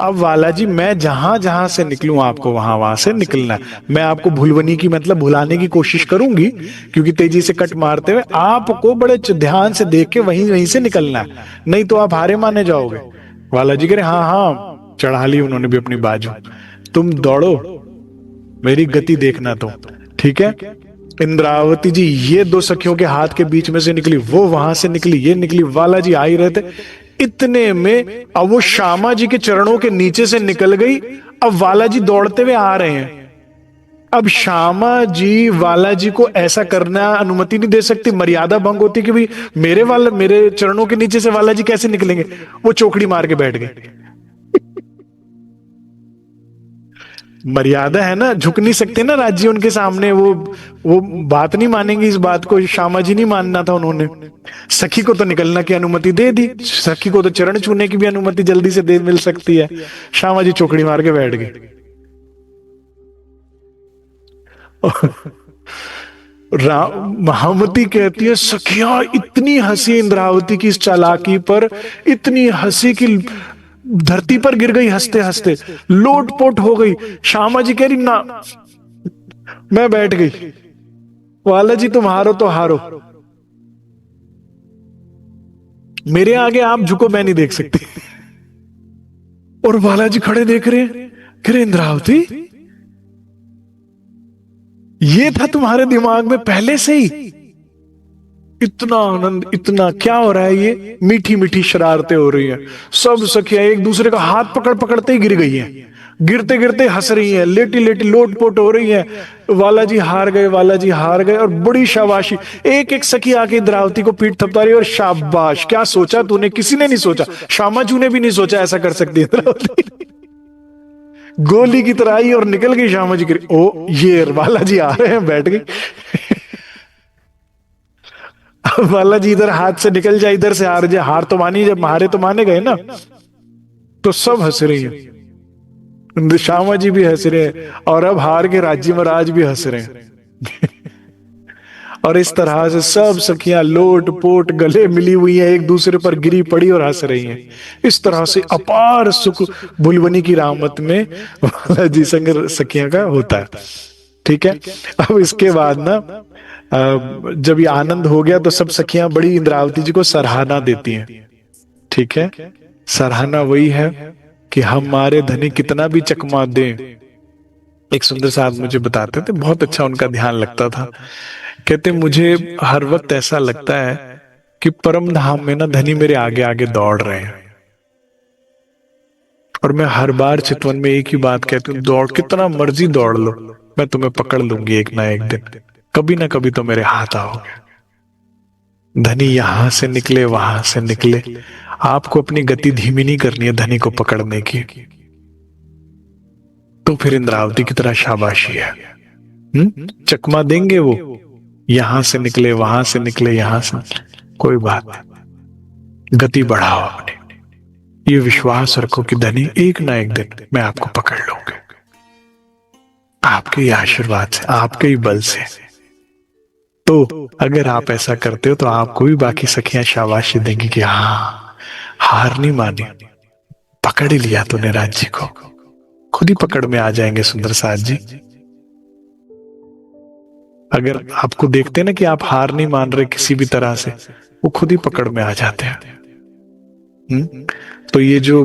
अब बालाजी मैं जहां जहां से निकलूं आपको वहां वहां से निकलना है। मैं आपको भूलवनी की मतलब भुलाने की कोशिश करूंगी, क्योंकि तेजी से कट मारते हुए आपको बड़े ध्यान से देख के वहीं वहीं से निकलना है, नहीं तो आप हारे माने जाओगे। बालाजी कह रहे हाँ हाँ, चढ़ा ली उन्होंने भी अपनी बाजू, तुम दौड़ो, मेरी गति देखना तुम, ठीक है। इंद्रावती जी ये दो सखियों के हाथ के बीच में से निकली, वो वहां से निकली, ये निकली, बालाजी आ ही रहे थे इतने में अब वो श्यामा जी के चरणों के नीचे से निकल गई। अब बालाजी दौड़ते हुए आ रहे हैं। अब श्यामा जी बालाजी को ऐसा करना अनुमति नहीं दे सकती, मर्यादा भंग होती कि भाई मेरे चरणों के नीचे से बालाजी कैसे निकलेंगे। वो चौकड़ी मार के बैठ गए। मर्यादा है ना, झुक नहीं सकते ना राज्य उनके सामने, वो बात नहीं मानेंगी। इस बात को श्यामा जी नहीं मानना था उन्होंने। सखी को तो निकलना की अनुमति दे दी, सखी को तो चरण छूने की भी अनुमति जल्दी से दे मिल सकती है। श्यामा जी चौकड़ी मार के बैठ गए। महामती कहती है सखिया इतनी हंसी इंद्रावती की इस चालाकी पर, इतनी हंसी की धरती पर गिर गई हंसते हंसते, लोटपोट हो गई। श्यामा जी कह रही ना, मैं बैठ गई, वाला जी तुम हारो तो हारो, मेरे आगे आप झुको, मैं नहीं देख सकती। और बालाजी खड़े देख रहे हैं, कह रहे इंद्रावती ये था तुम्हारे दिमाग में पहले से ही? इतना आनंद, इतना क्या हो रहा है, ये मीठी मीठी शरारतें हो रही हैं। सब सखियां एक दूसरे का हाथ पकड़ पकड़ते ही गिर गई हैं, गिरते गिरते हंस रही हैं, लेटी लेटी लोटपोट हो रही हैं। बालाजी हार गए, बालाजी हार गए। और बड़ी शाबाशी, एक एक सखी आके इंद्रावती को पीठ थपका रही है, और शाबाश क्या सोचा तूने, किसी ने नहीं सोचा, श्यामाजू ने भी नहीं सोचा ऐसा कर सकती है इंद्रावती। गोली की तरह आई और निकल गई श्यामा जी। ओ ये बालाजी आ रहे हैं, बैठ गई। बालाजी इधर हाथ से निकल जाए, इधर से हार जाए, हार तो मानी, जब हारे तो माने गए ना। तो सब हंस रही है, श्यामा जी भी हंस रहे हैं, और अब हार के राज्य महाराज भी हंस रहे हैं। और इस तरह से सब सखियां लोट पोट गले मिली हुई हैं, एक दूसरे पर गिरी पड़ी और हंस रही हैं। इस तरह से अपार सुख भुलवनी की रामत में बालाजी संग सखियां का होता है, ठीक है। अब इसके बाद ना जब ये आनंद हो गया तो सब सखियां बड़ी इंद्रावती जी को सराहना देती हैं, ठीक है। सराहना वही है कि हमारे धनी कितना भी चकमा दे। एक सुंदर साहब मुझे बताते थे, बहुत अच्छा उनका ध्यान लगता था। कहते मुझे हर वक्त ऐसा लगता है कि परम धाम में ना धनी मेरे आगे आगे दौड़ रहे हैं, और मैं हर बार चितवन में एक ही बात कहती हूँ, दौड़ कितना मर्जी दौड़ लो, मैं तुम्हें पकड़ लूंगी एक ना एक दिन, कभी ना कभी तो मेरे हाथ आओगे। धनी यहां से निकले वहां से निकले, आपको अपनी गति धीमी नहीं करनी है धनी को पकड़ने की, तो फिर इंद्रावती की तरह शाबाशी है। चकमा देंगे वो, यहां से निकले वहां से निकले, यहां से कोई बात नहीं, गति बढ़ाओ अपनी, ये विश्वास रखो कि धनी एक ना एक दिन मैं आपको पकड़ लूंगा, आपके ही आशीर्वाद से, आपके ही बल से। तो अगर आप ऐसा करते हो तो आपको भी बाकी सखियां शाबाशी देंगी कि हाँ हार नहीं मानी, पकड़ ही लिया तूने राज्य को, खुद ही पकड़ में आ जाएंगे सुंदर साथ जी। अगर आपको देखते ना कि आप हार नहीं मान रहे किसी भी तरह से, वो खुद ही पकड़ में आ जाते हैं। तो ये जो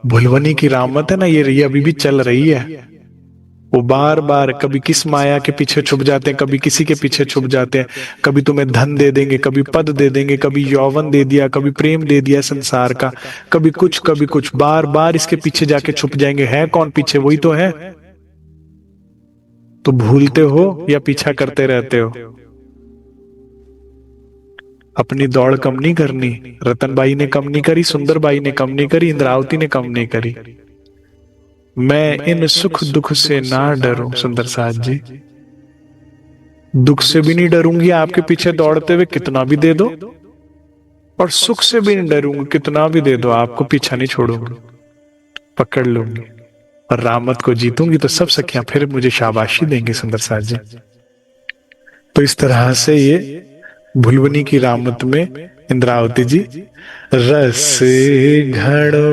भुलवनी की रामत है ना, ये अभी भी चल रही है। वो बार बार कभी किस माया के पीछे छुप जाते हैं, कभी किसी के पीछे छुप जाते हैं, कभी तुम्हें धन दे देंगे, कभी पद दे देंगे, कभी यौवन दे दिया, कभी प्रेम दे दिया संसार का, कभी कुछ, बार बार इसके पीछे जाके छुप जाएंगे। है कौन पीछे? वही तो है, तो भूलते हो या पीछा करते रहते हो? अपनी दौड़ कम नहीं करनी। रतनबाई ने कम नहीं करी, सुंदरबाई ने कम नहीं करी, इंद्रावती ने कम नहीं करी। मैं इन सुख दुख से ना डरूं सुंदर साथ जी, दुख से भी नहीं डरूंगी आपके पीछे दौड़ते हुए कितना भी दे दो, और सुख से भी नहीं डरूंगी कितना भी दे दो, आपको पीछा नहीं छोड़ूंगी, पकड़ लूंगी और रामत को जीतूंगी तो सब सखियां फिर मुझे शाबाशी देंगे सुंदर साथ जी। तो इस तरह से ये भुलवनी की रामत में इंद्रावती जी रस घड़ो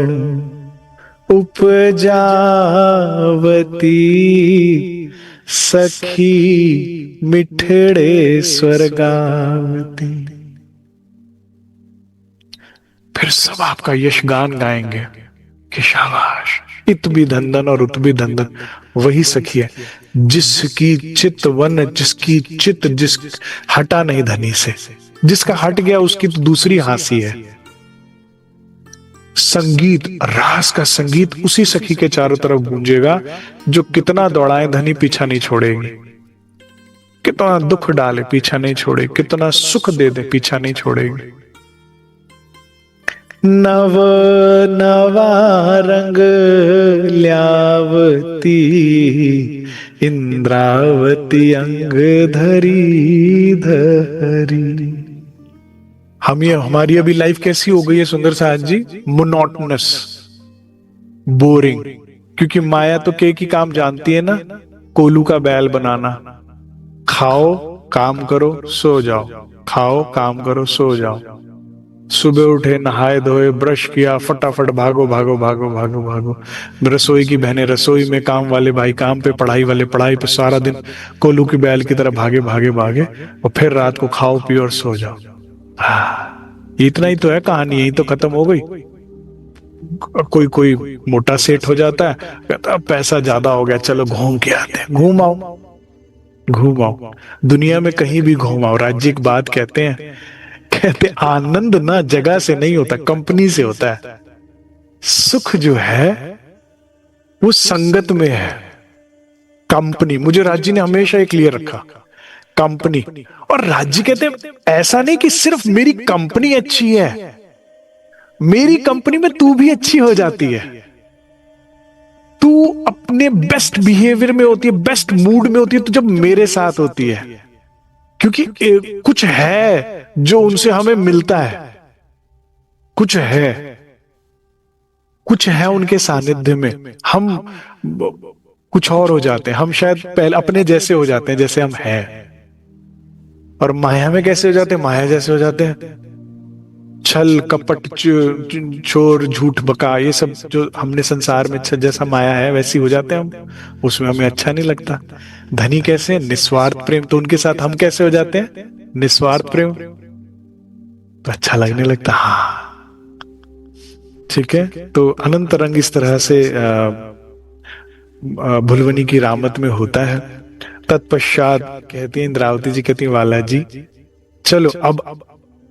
उपजावती सखी मिठड़े स्वर्गावती। फिर सब आपका यशगान गाएंगे कि शाबाश, इत भी धंधन और उत भी धंधन वही सखी है जिसकी चित वन, जिसकी चित जिस हटा नहीं धनी से, जिसका हट गया उसकी तो दूसरी हांसी है। संगीत, रास का संगीत उसी सखी के चारों तरफ गूंजेगा जो कितना दौड़ाए धनी पीछा नहीं छोड़ेगी, कितना दुख डाले पीछा नहीं छोड़े, कितना सुख दे दे पीछा नहीं छोड़ेगी। नव नवा रंग ल्यावती इंद्रावती अंग धरी धरी। हम ये हमारी अभी लाइफ कैसी हो गई है सुंदर साथ जी? मोनोटोनस, बोरिंग, क्योंकि माया तो के की काम जानती है ना, कोलू का बैल बनाना, खाओ काम करो सो जाओ, खाओ काम करो सो जाओ, सुबह उठे नहाए धोए ब्रश किया फटाफट भागो भागो भागो भागो भागो, रसोई की बहनें रसोई में, काम वाले भाई काम पे, पढ़ाई वाले पढ़ाई पे, सारा दिन कोलू की बैल की तरह भागे भागे भागे, और फिर रात को खाओ पियो और सो जाओ। इतना ही तो है कहानी, यही तो खत्म हो गई। कोई कोई मोटा सेठ हो जाता है, कहता पैसा ज्यादा हो गया चलो घूम के आते हैं, घूम आओ घूम आओ, दुनिया में कहीं भी घूम आओ। राज्य की बात कहते हैं, कहते आनंद ना जगह से नहीं होता, कंपनी से होता है। सुख जो है वो संगत में है, कंपनी। मुझे राज्य ने हमेशा एक क्लियर रखा, कंपनी। और राज्य कहते हैं ऐसा नहीं कि सिर्फ मेरी कंपनी अच्छी है, मेरी कंपनी में तू भी अच्छी हो जाती है, तू अपने बेस्ट बिहेवियर में होती है, बेस्ट मूड में होती है, तो जब मेरे साथ होती है, क्योंकि कुछ है जो उनसे हमें मिलता है, कुछ है उनके सानिध्य में, हम कुछ और हो जाते हैं, हम शायद पहले अपने जैसे हो जाते हैं जैसे हम हैं। और माया में कैसे हो जाते हैं? माया जैसे हो जाते हैं, छल कपट चोर झूठ बका, ये सब जो हमने संसार में जैसा माया है वैसी हो जाते हैं हम, उसमें हमें अच्छा नहीं लगता। धनी कैसे? निस्वार्थ प्रेम, तो उनके साथ हम कैसे हो जाते हैं? निस्वार्थ प्रेम, तो अच्छा लगने लगता। हाँ ठीक है। तो अनंत रंग इस तरह से भुलवनी की रामत में होता है। तत्पश्चात कहती है इंद्रावती जी, कहती वाला जी चलो अब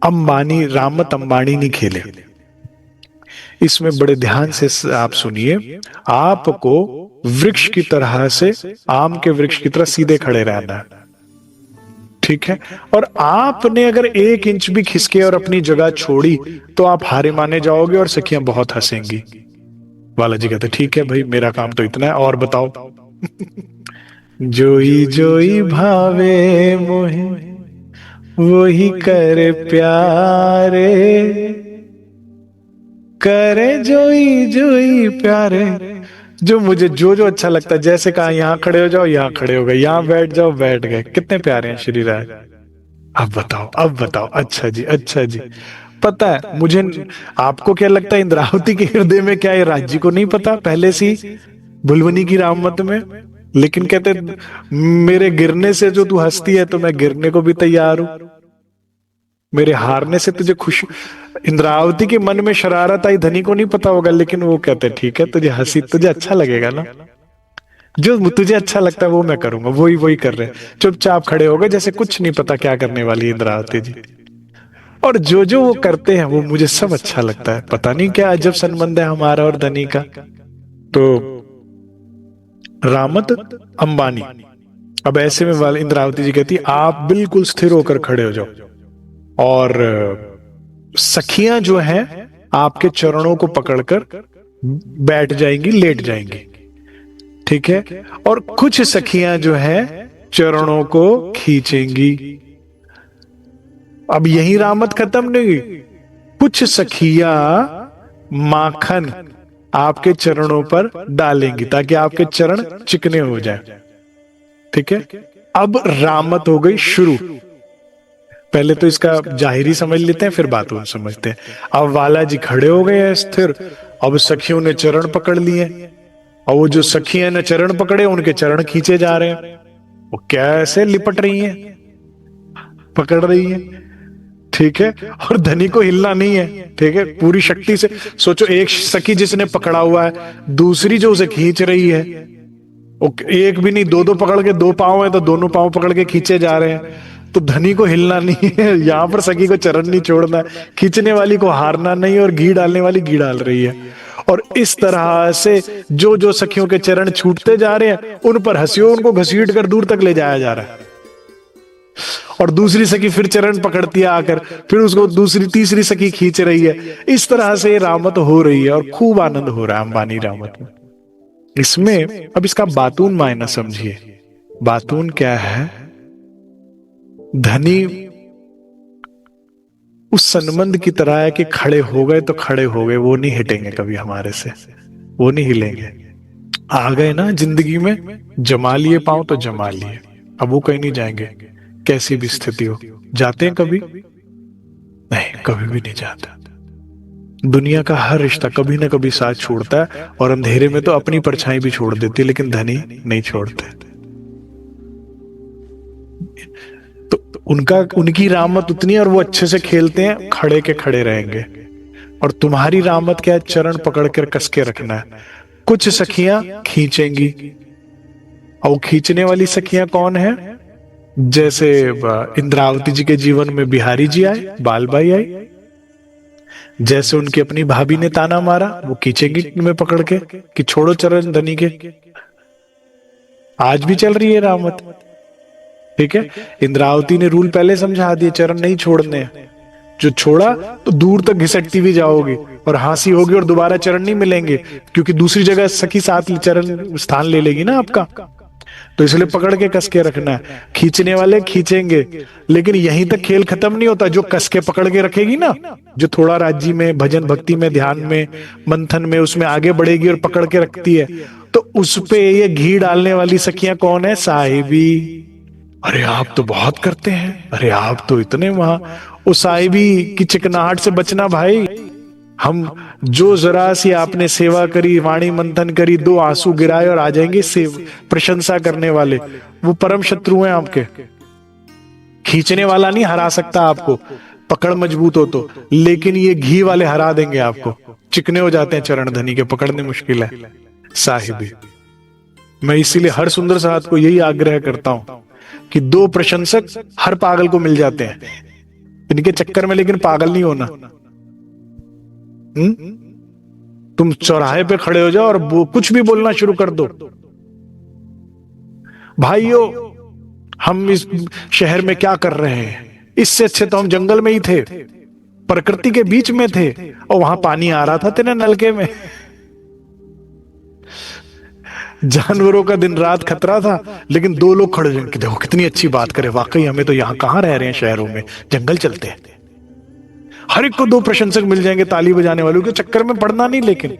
अंबानी, रामत अंबानी नहीं खेले, इसमें बड़े ध्यान से आप सुनिए। आपको वृक्ष की तरह से, आम के वृक्ष की तरह सीधे खड़े रहना है, ठीक है? और आपने अगर 1 इंच भी खिसके और अपनी जगह छोड़ी तो आप हारे माने जाओगे और सखियां बहुत हंसेंगी। वाला जी कहते ठीक है भाई, मेरा काम तो इतना है, और बताओ। जोई जोई भावे मोहे वही करे प्यारे, करे जोई जोई प्यारे, जो मुझे जो जो अच्छा लगता है, जैसे कहा यहां खड़े हो जाओ यहां खड़े हो गए, यहां बैठ जाओ बैठ गए। कितने प्यारे हैं श्री राय। अब बताओ अब बताओ। अच्छा जी अच्छा जी। पता है मुझे, आपको क्या लगता है इंद्रावती के हृदय में क्या है? राज्य को नहीं पता पहले से भुलवनी की रामत में? लेकिन कहते मेरे गिरने से जो तू हंसती है तो मैं गिरने को भी तैयार हूं, मेरे हारने से तुझे खुश। इंद्रावती के मन में शरारत आई, धनी को नहीं पता होगा, लेकिन वो कहते ठीक है तुझे हंसी, तुझे अच्छा लगेगा ना, जो तुझे अच्छा लगता है वो मैं करूंगा, वही वही कर रहे। चुपचाप खड़े हो गए जैसे कुछ नहीं पता क्या करने वाली इंद्रावती जी। और जो जो वो करते हैं वो मुझे सब अच्छा लगता है। पता नहीं क्या अजब संबंध है हमारा और धनी का। तो रामत अंबानी अब ऐसे में वाले इंद्रावती जी कहती आप बिल्कुल स्थिर होकर खड़े हो जाओ और सखियां जो हैं आपके चरणों को पकड़कर बैठ जाएंगी, लेट जाएंगी, ठीक है। और कुछ सखियां जो हैं चरणों को खींचेंगी। अब यही रामत खत्म नहीं, कुछ सखियां माखन आपके चरणों पर डालेंगी ताकि आपके चरण चिकने हो जाए, ठीक है। अब रामत हो गई शुरू। पहले तो इसका जाहिरी समझ लेते हैं, फिर बातों समझते हैं। अब वाला जी खड़े हो गए हैं स्थिर। अब सखियों ने चरण पकड़ लिए, और वो जो सखियां ने चरण पकड़े उनके चरण खींचे जा रहे हैं। वो कैसे लिपट रही हैं, पकड़ रही हैं, ठीक है। और धनी को हिलना नहीं है, ठीक है। पूरी शक्ति से सोचो, एक सखी जिसने पकड़ा हुआ है, दूसरी जो उसे खींच रही है, एक भी नहीं, दो दो पकड़ के, दो पांव है तो दोनों पांव पकड़ के खींचे जा रहे हैं। तो धनी को हिलना नहीं है, यहां पर सखी को चरण नहीं छोड़ना है, खींचने वाली को हारना नहीं, और घी डालने वाली घी डाल रही है। और इस तरह से जो जो सखियों के चरण छूटते जा रहे हैं उन पर हंसियों, उनको घसीट कर दूर तक ले जाया जा रहा है। और दूसरी सखी फिर चरण पकड़ती है आकर, फिर उसको दूसरी तीसरी सखी खींच रही है। इस तरह से रामत हो रही है और खूब आनंद हो रहा है अंबानी रामत में। इसमें अब इसका बातून मायना समझिए। बातून क्या है? धनी उस संबंध की तरह है कि खड़े हो गए तो खड़े हो गए, वो नहीं हिटेंगे कभी हमारे से, वो नहीं हिलेंगे। आ गए ना जिंदगी में, जमा लिए पांव तो जमा लिए, अब वो कहीं नहीं जाएंगे, कैसी भी स्थिति हो। जाते हैं कभी? नहीं, कभी भी नहीं जाते। दुनिया का हर रिश्ता कभी ना कभी साथ छोड़ता है, और अंधेरे में तो अपनी परछाई भी छोड़ देती है, लेकिन धनी नहीं छोड़ते। तो उनकी रामत उतनी है, और वो अच्छे से खेलते हैं, खड़े के खड़े रहेंगे। और तुम्हारी रामत क्या है? चरण पकड़ कर कस के रखना है। कुछ सखियां खींचेंगी, और खींचने वाली सखियां कौन है? जैसे इंद्रावती जी के जीवन में बिहारी जी आए, बालबाई आई, जैसे उनकी अपनी भाभी ने ताना मारा, वो खींचेंगी में पकड़ के कि छोड़ो चरण धनी के। आज भी चल रही है रामत, ठीक है। इंद्रावती ने रूल पहले समझा दिए, चरण नहीं छोड़ने हैं। जो छोड़ा तो दूर तक घिसटती भी जाओगी, और हंसी होगी, और दोबारा चरण नहीं मिलेंगे, क्योंकि दूसरी जगह सखी साथ चरण स्थान ले लेगी ना आपका। तो इसलिए पकड़ के कस के रखना है। खींचने वाले खींचेंगे, लेकिन यहीं तक खेल खत्म नहीं होता। जो कस के पकड़ के रखेगी ना, जो थोड़ा राज्य में, भजन भक्ति में, ध्यान में, मंथन में, उसमें आगे बढ़ेगी और पकड़ के रखती है, तो उस पे ये घी डालने वाली सखियां कौन है? साहिबी। अरे आप तो बहुत करते हैं, अरे आप तो इतने वहां। उस साहिबी की चिकनाहट से बचना भाई। हम जो जरा सी आपने सेवा करी, वाणी मंथन करी, दो आंसू गिराए और आ जाएंगे प्रशंसा करने वाले, वो परम शत्रु हैं आपके। खींचने वाला नहीं हरा सकता आपको, पकड़ मजबूत हो तो, लेकिन ये घी वाले हरा देंगे आपको। चिकने हो जाते हैं चरण धनी के, पकड़ने मुश्किल है साहिबी। मैं इसीलिए हर सुंदर साहब को यही आग्रह करता हूं कि दो प्रशंसक हर पागल को मिल जाते हैं, इनके चक्कर में लेकिन पागल नहीं होना। तुम चौराहे पे खड़े हो जाओ और कुछ भी बोलना शुरू कर दो, भाइयों हम इस शहर में क्या कर रहे हैं, इससे अच्छे तो हम जंगल में ही थे, प्रकृति के बीच में थे, और वहां पानी आ रहा था तेरे नलके में। जानवरों का दिन रात खतरा था, लेकिन दो लोग खड़े हैं कि देखो कितनी अच्छी बात करे, वाकई हमें तो यहां कहां रह रहे हैं शहरों में, जंगल चलते हैं। हर एक को दो प्रशंसक मिल जाएंगे ताली बजाने वालों के, चक्कर में पड़ना नहीं, लेकिन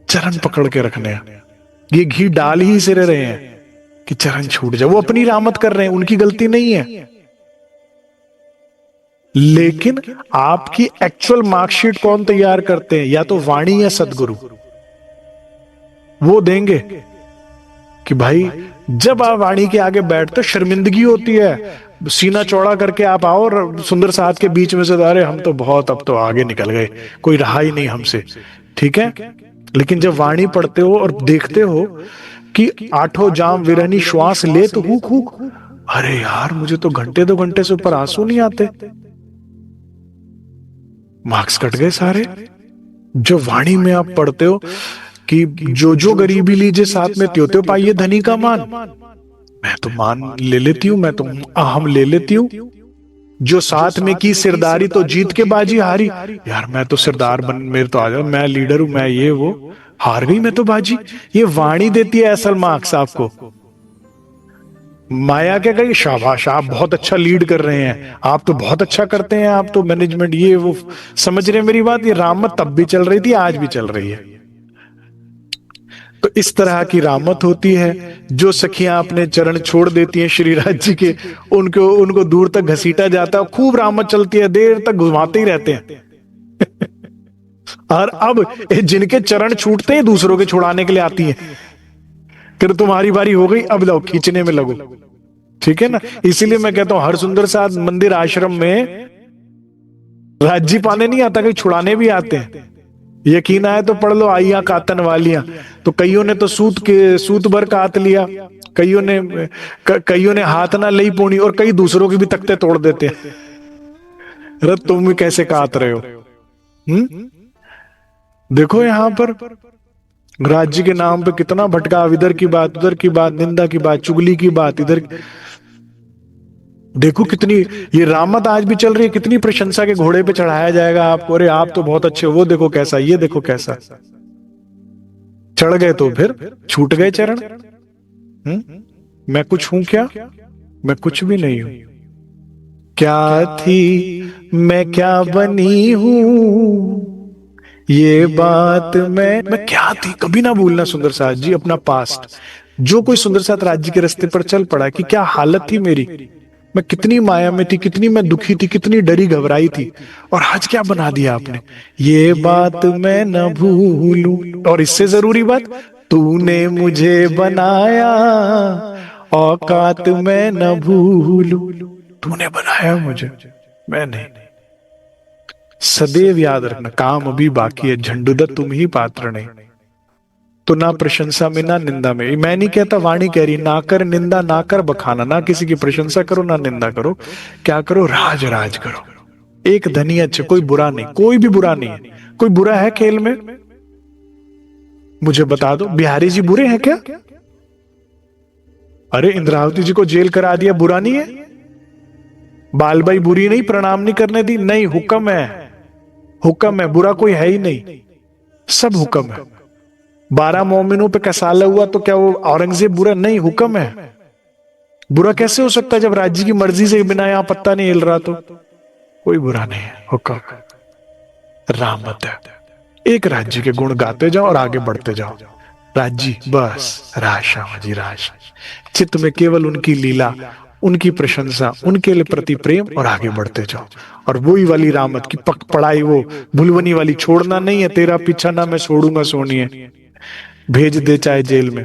चरण पकड़ के रखने हैं। ये घी डाल ही से रहे हैं कि चरण छूट जाए। वो अपनी रामत कर रहे हैं, उनकी गलती नहीं है, लेकिन आपकी एक्चुअल मार्कशीट कौन तैयार करते हैं? या तो वाणी या सदगुरु। वो देंगे कि भाई जब आप वाणी के आगे बैठते तो शर्मिंदगी होती है, सीना चौड़ा करके आप आओ और सुंदर साथ के बीच में से, अरे हम तो बहुत अब तो आगे निकल गए, कोई रहा ही नहीं हमसे, ठीक है। लेकिन जब वाणी पढ़ते हो और देखते हो कि आठों जाम विरहनी श्वास ले तो हुक हुक, अरे यार मुझे तो घंटे 2 घंटे से ऊपर आंसू नहीं आते, मार्क्स कट गए सारे। जो वाणी में आप पढ़ते हो कि जो जो गरीबी लीजिए साथ में त्यों त्यों पाइए धनी का मान। मैं तो मान ले लेती हूं, मैं तो हम ले लेती हूं। जो साथ में की सिरदारी तो जीत के बाजी हारी। यार मैं तो सिरदार बन, मेरे तो आ जाओ, मैं लीडर हूं, मैं ये वो, हार गई मैं तो बाजी। ये वाणी देती है असल मार्क्स आपको। माया क्या कही, शाबाश आप बहुत अच्छा लीड कर रहे हैं, आप तो बहुत अच्छा करते हैं, आप तो मैनेजमेंट ये वो। समझ रहे हैं मेरी बात? ये रामत तब भी चल रही थी, आज भी चल रही है। तो इस तरह की रामत होती है। जो सखियां अपने चरण छोड़ देती हैं श्रीराज जी के, उनको उनको दूर तक घसीटा जाता है, खूब रामत चलती है, देर तक घुमाते ही रहते हैं। और अब जिनके चरण छूटते हैं दूसरों के छुड़ाने के लिए आती हैं, फिर तुम्हारी बारी हो गई, अब लो खींचने में लगो। ठीक है ना? इसीलिए मैं कहता हूं हर सुंदर साथ मंदिर आश्रम में राज्य पाने नहीं आता, कहीं छुड़ाने भी आते हैं। यकीन आए तो पढ़ लो आइया कातन वालियां। तो कईयों ने तो सूत भर कात लिया, कईयों ने हाथ ना लई पोनी, और कई दूसरों की भी तख्ते तोड़ देते हैं। अरे तुम भी कैसे कात रहे हो? देखो यहां पर राज्य के नाम पे कितना भटकाव, इधर की बात उधर की बात, निंदा की बात चुगली की बात इधर। देखो कितनी ये रामत आज भी चल रही है, कितनी प्रशंसा के घोड़े पे चढ़ाया जाएगा आपको, अरे आप तो बहुत अच्छे हो, वो देखो कैसा, ये देखो कैसा। चढ़ गए तो फिर छूट गए चरण। मैं कुछ हूं क्या? मैं कुछ भी नहीं हूं। क्या थी मैं क्या बनी हूं, ये बात मैं क्या थी, कभी ना भूलना सुंदर साथ जी अपना पास्ट। जो कोई सुंदर साथ राज्य के रास्ते पर चल पड़ा कि क्या हालत थी मेरी, मैं कितनी माया में थी, कितनी मैं दुखी थी, कितनी डरी घबराई थी, और आज क्या बना दिया आपने। ये बात मैं न भूलूं, और इससे जरूरी बात, तूने मुझे बनाया, औकात मैं न भूलूं। तूने बनाया मुझे, मैं नहीं। सदैव याद रखना, काम अभी बाकी है, झंडूदत्त तुम ही पात्र नहीं। तो ना प्रशंसा में ना निंदा में। मैं नहीं कहता, वाणी कह रही, ना कर निंदा ना कर बखाना, ना किसी की प्रशंसा करो ना निंदा करो। क्या करो? राज राज करो। एक धनी अच्छा, कोई बुरा नहीं, कोई भी बुरा नहीं है। कोई बुरा है खेल में? मुझे बता दो, बिहारी जी बुरे हैं क्या? अरे इंद्रावती जी को जेल करा दिया, बुरा नहीं है? बालबाई बुरी नहीं, प्रणाम नहीं करने दी, नहीं, हुक्म है, हुक्म है, बुरा कोई है ही नहीं, सब हुक्म है। 12 मोमिनों पे कसाला हुआ तो क्या वो औरंगजेब बुरा नहीं? हुक्म है। बुरा कैसे हो सकता है जब राज्य की मर्जी से बिना यहां पत्ता नहीं हिल रहा? तो कोई बुरा नहीं है, हुक्म रामत है। एक राज्य के गुण गाते जाओ और आगे बढ़ते जाओ। राज्य बस राज श्यामा जी राज, चित्त में केवल उनकी लीला, उनकी प्रशंसा, उनके लिए प्रति प्रेम, और आगे बढ़ते जाओ। और वही वाली रामत की पक पढ़ाई, वो भुलवनी वाली, छोड़ना नहीं है, तेरा पीछा ना मैं छोड़ूंगा सोनिए, भेज दे चाहे जेल में,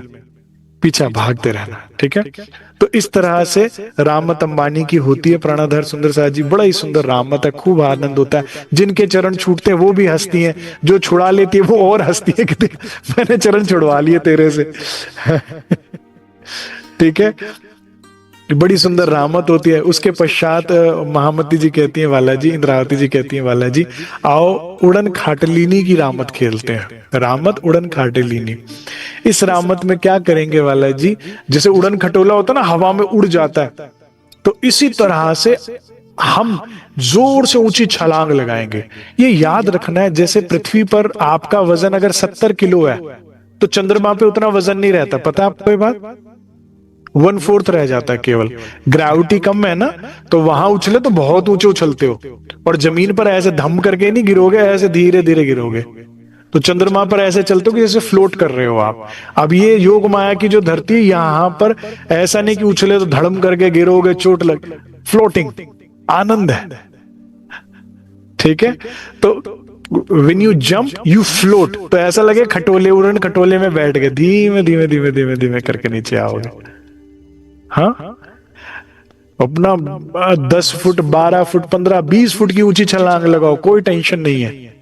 पीछा भागते रहना। ठीक है? तो इस तरह से रामत अंबानी की होती है। प्राणाधर सुंदर साथ जी बड़ा ही सुंदर रामत है, खूब आनंद होता है। जिनके चरण छूटते हैं वो भी हंसती हैं, जो छुड़ा लेती है वो और हंसती है कि मैंने चरण छुड़वा लिए तेरे से। ठीक है? बड़ी सुंदर रामत होती है। उसके पश्चात महामती जी कहती हैं, वाला जी, इंद्रावती जी कहती हैं, वाला जी आओ उड़न खाटलीनी की रामत खेलते हैं। रामत उड़न खाटलीनी। इस रामत में क्या करेंगे वाला जी? जैसे उड़न खटोला होता है ना, हवा में उड़ जाता है, तो इसी तरह से हम जोर से ऊंची छलांग लगाएंगे। ये याद रखना है, जैसे पृथ्वी पर आपका वजन अगर 70 किलो है तो चंद्रमा पे उतना वजन नहीं रहता, पता है आपको ये बात? 1/4 रह जाता है केवल। ग्रेविटी कम है ना, तो वहां उछले तो बहुत ऊंचे उछलते हो, और जमीन पर ऐसे धम करके नहीं गिरोगे, ऐसे धीरे धीरे गिरोगे। तो चंद्रमा पर ऐसे चलते हो कि जैसे फ्लोट कर रहे हो आप। अब ये योग माया की जो धरती है, यहां पर ऐसा नहीं कि उछले तो धड़म करके गिरोगे, चोट लग, फ्लोटिंग आनंद है। ठीक है? तो when you jump you float, तो ऐसा लगे खटोले, उड़न खटोले में बैठ गए, धीमे धीमे धीमे धीमे धीमे करके नीचे आओगे। हाँ, अपना 10 फुट 12 फुट 15 20 फुट की ऊंची छलांग लगाओ, कोई टेंशन नहीं है।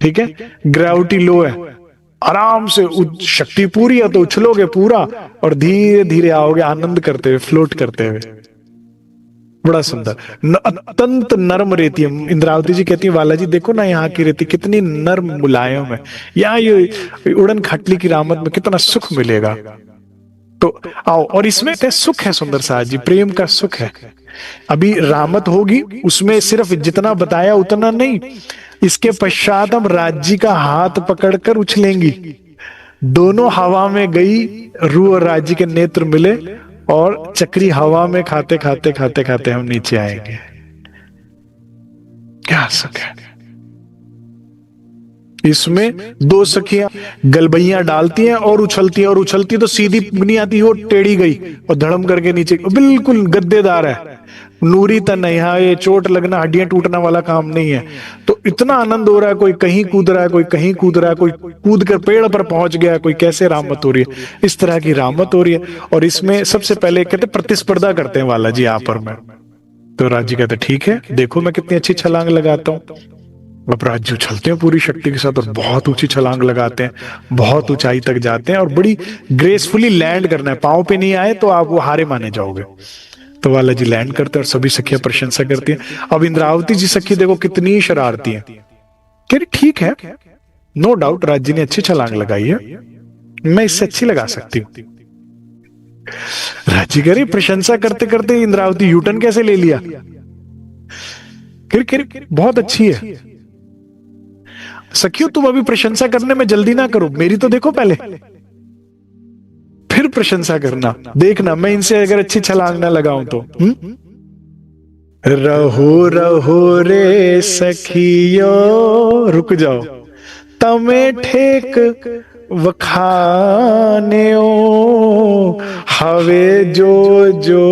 ठीक है? ग्रेविटी लो है, आराम से, शक्ति पूरी है तो उछलोगे पूरा, और धीरे धीरे आओगे आनंद करते हुए, फ्लोट करते हुए। बड़ा सुंदर, अत्यंत नर्म रेती है। इंद्रावती जी कहती है वाला जी देखो ना यहाँ की रेती कितनी नर्म मुलायम है, यहाँ ये उड़न खटली की रामत में कितना सुख मिलेगा। तो आओ, और इसमें सुख है सुंदर साज जी, प्रेम का सुख है। अभी रामत होगी, उसमें सिर्फ जितना बताया उतना नहीं, इसके पश्चात हम राज्य का हाथ पकड़कर उछलेंगी, दोनों हवा में गई, रू और राज्य के नेत्र मिले और चक्री हवा में खाते खाते खाते खाते हम नीचे आएंगे। क्या सुख है इसमें। दो सखियां गलबैया डालती हैं और उछलती हैं, और उछलती तो सीधी नहीं आती, वो टेढ़ी गई और धड़म करके नीचे, बिल्कुल गद्देदार है, नूरी तन है, यहाँ ये चोट लगना हड्डियां टूटना वाला काम नहीं है। तो इतना आनंद हो रहा है, कोई कहीं कूद रहा है, कोई कहीं कूद रहा है, कोई कूद कर पेड़ पर पहुंच गया, कोई कैसे रामत हो रही है, इस तरह की रामत हो रही है। और इसमें सबसे पहले कहते प्रतिस्पर्धा करते हैं वाला जी यहाँ पर मैं, तो राजी कहते ठीक है देखो मैं कितनी अच्छी छलांग लगाता हूँ। अब राज्य उछलते हैं पूरी शक्ति के साथ और बहुत ऊंची छलांग लगाते हैं, बहुत ऊंचाई तक जाते हैं और बड़ी ग्रेसफुली लैंड करना है, पांव पे नहीं आए तो आप वो हारे माने जाओगे। तो वाला जी लैंड करते हैं और सभी सखियां प्रशंसा करती हैं। अब इंद्रावती जी सखी देखो कितनी शरारती है, कह रही ठीक है नो डाउट राज्य ने अच्छी छलांग लगाई है, मैं इससे अच्छी लगा सकती हूँ। राज्य कह रही प्रशंसा करते करते इंद्रावती यूटर्न कैसे ले लिया, कह रही बहुत अच्छी है। सखियों तुम अभी प्रशंसा करने में जल्दी ना करो, मेरी तो देखो पहले, फिर प्रशंसा करना, देखना मैं इनसे अगर अच्छी छलांग ना लगाऊं तो। रहो रहो रे सखियो, रुक जाओ, तमे ठेक वखान्यो, हवे जो जो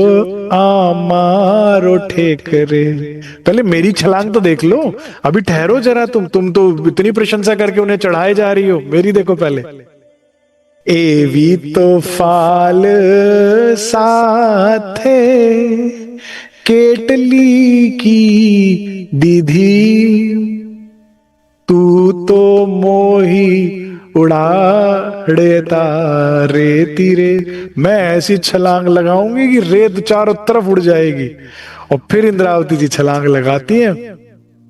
आमारो ठेक रे। पहले मेरी छलांग तो देख लो, अभी ठहरो जरा, तुम तो इतनी प्रशंसा करके उन्हें चढ़ाए जा रही हो, मेरी देखो पहले। एवी तो फाल साथे केटली की दीधी, तू तो मोही उड़ाड़ेता रेती रे। मैं ऐसी छलांग लगाऊंगी कि रेत चारों तरफ उड़ जाएगी। और फिर इंद्रावती जी छलांग लगाती हैं,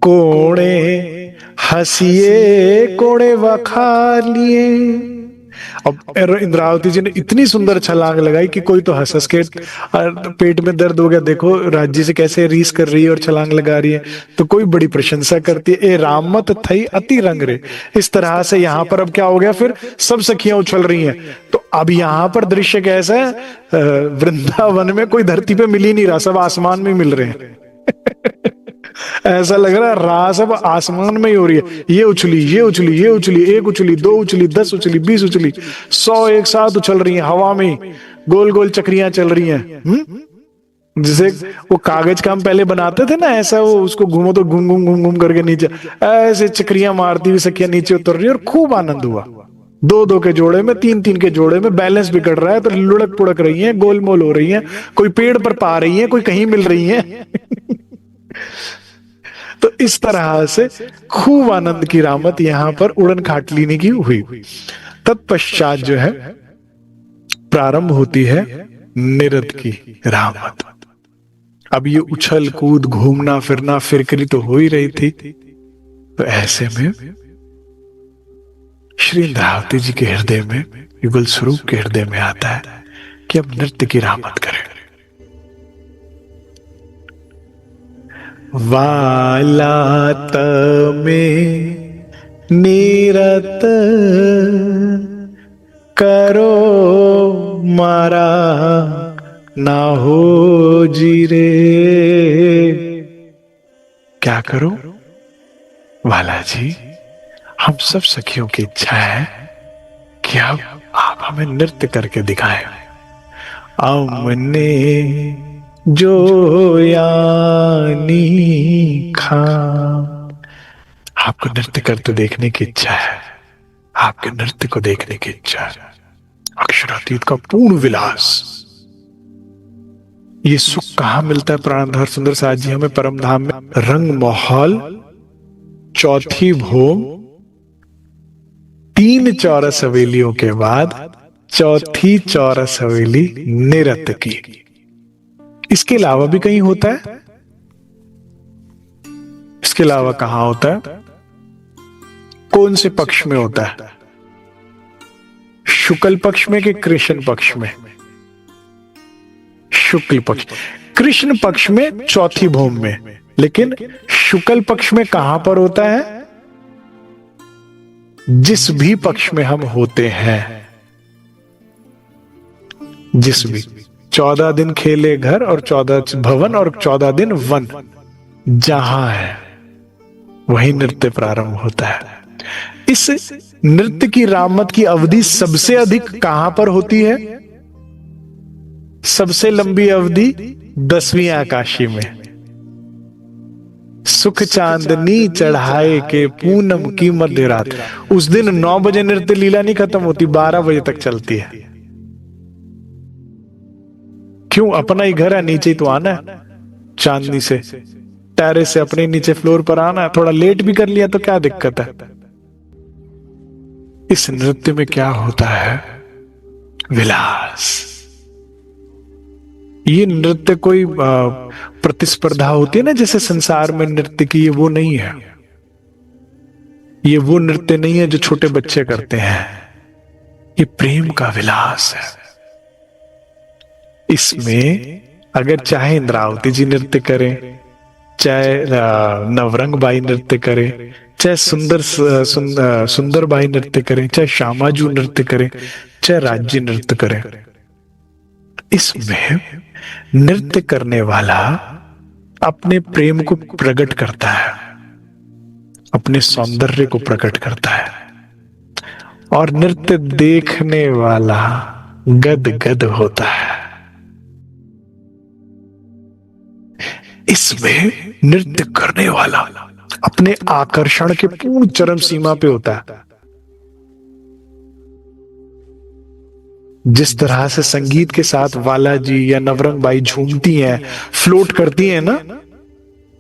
कोणे हंसिए कोणे वखा लिए। अब इंद्रावती जी ने इतनी सुंदर छलांग लगाई कि कोई तो हंस हंस के पेट में दर्द हो गया, देखो राज्य से कैसे रीस कर रही है और छलांग लगा रही है। तो कोई बड़ी प्रशंसा करती है, ए रामत थई अति रंग रे। इस तरह से यहाँ पर अब क्या हो गया, फिर सब सखियां उछल रही हैं। तो अब यहाँ पर दृश्य कैसा है, वृंदावन में कोई धरती पे मिल ही नहीं रहा, सब आसमान में मिल रहे हैं। ऐसा लग रहा है रास अब आसमान में ही हो रही है, ये उछली ये उछली ये उछली, एक उछली दो उछली 10 उछली 20 उछली 100 एक साथ उछल रही है हवा में, गोल गोल चक्रियां चल रही हैं। जैसे वो कागज का हम पहले बनाते थे ना, ऐसा वो उसको घूमो तो घूम घूम घूम घूम करके नीचे ऐसे चक्रियां मारती हुई सखियां नीचे उतर रही है। और खूब आनंद हुआ, 2-2 के जोड़े में 3-3 के जोड़े में बैलेंस बिगड़ रहा है, तो लुढ़क पुड़क रही है, गोलमोल हो रही है, कोई पेड़ पर पा रही है, कोई कहीं मिल रही है। तो इस तरह से खूब आनंद की रामत यहां पर उड़न खाटलीनी की हुई। तत्पश्चात जो है प्रारंभ होती है निरत की रामत। अब ये उछल कूद घूमना फिरना फिरकरी तो हो ही रही थी। तो ऐसे में श्री इंद्रावती जी के हृदय में, युगल स्वरूप के हृदय में आता है कि अब नृत्य की रामत करें। वाला तमे नीरत करो मारा ना हो जीरे। क्या करो वाला जी, हम सब सखियों की इच्छा है कि अब आप हमें नृत्य करके दिखाएं। अमने जो यानी खा, आपको नृत्य करते देखने की इच्छा है, आपके नृत्य को देखने की इच्छा है। अक्षरातीत का पूर्ण विलास, ये सुख कहां मिलता है प्राणधर सुंदर साथ जी हमें? परम धाम में रंग महल, चौथी भूम, 3 चौरस हवेलियों के बाद चौथी चौरस हवेली निरत की। इसके अलावा भी कहीं होता है? इसके अलावा कहां होता है? कौन से पक्ष में होता है? शुक्ल पक्ष में कि कृष्ण पक्ष में? शुक्ल पक्ष। कृष्ण पक्ष में चौथी भौम में, लेकिन शुक्ल पक्ष में कहां पर होता है? जिस भी पक्ष में हम होते हैं, जिस भी 14 दिन खेले घर और 14 भवन और 14 दिन वन, जहां है वही नृत्य प्रारंभ होता है। इस नृत्य की रामत की अवधि सबसे अधिक कहां पर होती है? सबसे लंबी अवधि 10वीं आकाशी में। सुख चांदनी चढ़ाए के पूनम की मध्य रात। उस दिन 9 बजे नृत्य लीला नहीं खत्म होती, 12 बजे तक चलती है। क्यों? अपना ही घर है, नीचे ही तो आना है, चांदनी से टेरेस से अपने नीचे फ्लोर पर आना है। थोड़ा लेट भी कर लिया तो क्या दिक्कत है? इस नृत्य में क्या होता है? विलास। ये नृत्य कोई प्रतिस्पर्धा होती है ना जैसे संसार में नृत्य की, ये वो नहीं है। ये वो नृत्य नहीं है जो छोटे बच्चे करते हैं। ये प्रेम का विलास है। इसमें अगर चाहे इंद्रावती जी नृत्य करें, चाहे नवरंग बाई नृत्य करें, चाहे सुंदर बाई नृत्य करें, चाहे श्यामाजू नृत्य करें, चाहे राज्य नृत्य करें, इसमें नृत्य करने वाला अपने प्रेम को प्रकट करता है, अपने सौंदर्य को प्रकट करता है, और नृत्य देखने वाला गद गद होता है। इसमें नृत्य करने वाला अपने आकर्षण के पूर्ण चरम सीमा पे होता है। जिस तरह से संगीत के साथ वाला जी या नवरंग बाई झूमती हैं, फ्लोट करती हैं ना,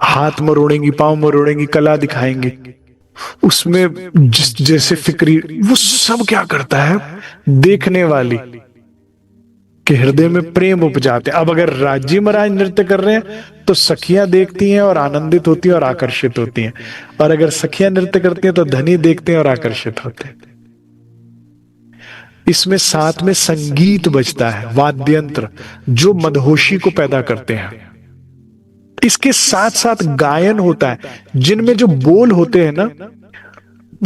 हाथ मरोड़ेंगी, पांव मरोड़ेंगी, कला दिखाएंगी, उसमें जैसे फिक्री, वो सब क्या करता है? देखने वाली के हृदय में प्रेम उपजाते हैं। अब अगर राज्य महाराज नृत्य कर रहे हैं तो सखियां देखती हैं और आनंदित होती हैं और आकर्षित होती हैं, और अगर सखियां नृत्य करती हैं तो धनी देखते हैं और आकर्षित होते हैं। इसमें साथ में संगीत बजता है, वाद्य यंत्र जो मदहोशी को पैदा करते हैं। इसके साथ साथ गायन होता है, जिनमें जो बोल होते हैं ना,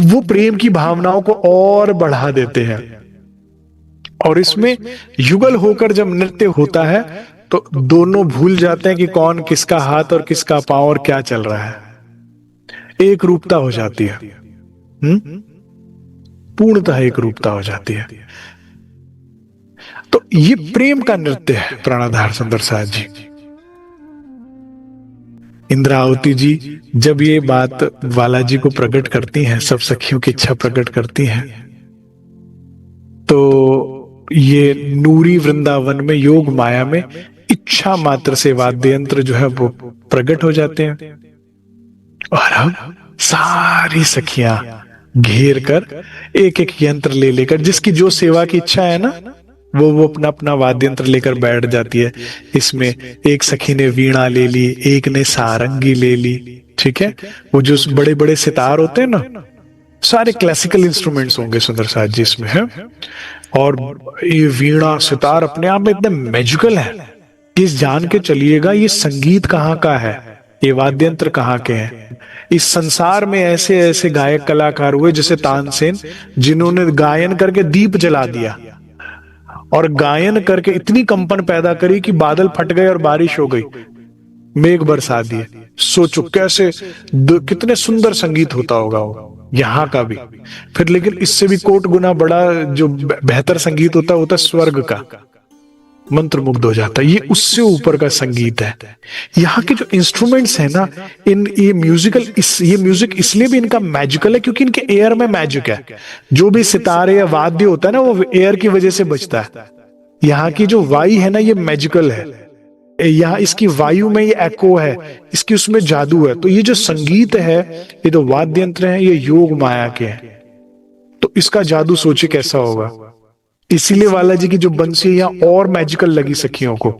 वो प्रेम की भावनाओं को और बढ़ा देते हैं। और इसमें युगल होकर जब नृत्य होता है तो दोनों भूल जाते हैं कि कौन किसका हाथ और किसका पांव और क्या चल रहा है। एक रूपता हो जाती है, पूर्णतः एक रूपता हो जाती है। तो ये प्रेम का नृत्य है प्राणाधार सुंदर साज जी। इंद्रावती जी जब ये बात बालाजी को प्रकट करती हैं, सब सखियों की इच्छा प्रकट करती हैं, तो ये नूरी वृंदावन में योग माया में इच्छा मात्र से वाद्य यंत्र जो है वो प्रकट हो जाते हैं। और अब सारी सखियां घेर कर एक एक यंत्र ले लेकर, जिसकी जो सेवा की इच्छा है ना, वो अपना अपना वाद्य यंत्र लेकर बैठ जाती है। इसमें एक सखी ने वीणा ले ली, एक ने सारंगी ले ली, ठीक है। वो जो बड़े बड़े सितार होते हैं ना, सारे क्लासिकल इंस्ट्रूमेंट्स होंगे सुंदर साज जी इसमें है। और ये वीणा सितार अपने आप में इतने मैजिकल है कि जान के चलिएगा ये संगीत कहाँ का है, ये वाद्य यंत्र कहाँ के हैं। इस संसार में ऐसे ऐसे गायक कलाकार हुए जैसे तानसेन, जिन्होंने गायन करके दीप जला दिया और गायन करके इतनी कंपन पैदा करी कि बादल फट गए और बारिश हो गई, मेघ बरसा दिए। सोचो कैसे कितने सुंदर संगीत होता होगा वो, यहाँ का भी। फिर लेकिन इससे भी कोट गुना बड़ा जो बेहतर संगीत होता है स्वर्ग का, मंत्रमुग्ध हो जाता है। ये उससे ऊपर का संगीत है। यहाँ के जो इंस्ट्रूमेंट्स है ना, ये म्यूजिक इसलिए भी इनका मैजिकल है क्योंकि इनके एयर में मैजिक है। जो भी सितारे या वाद्य होता है ना, वो एयर की वजह से बजता है। यहाँ की जो वायु है ना, ये मैजिकल है। यहाँ इसकी वायु में ये एको है, इसकी उसमें जादू है। तो ये जो संगीत है, ये जो वाद्य यंत्र है, ये योग माया के हैं। तो इसका जादू सोचिए कैसा होगा। इसीलिए बालाजी की जो बंसी यहाँ और मैजिकल लगी सखियों को।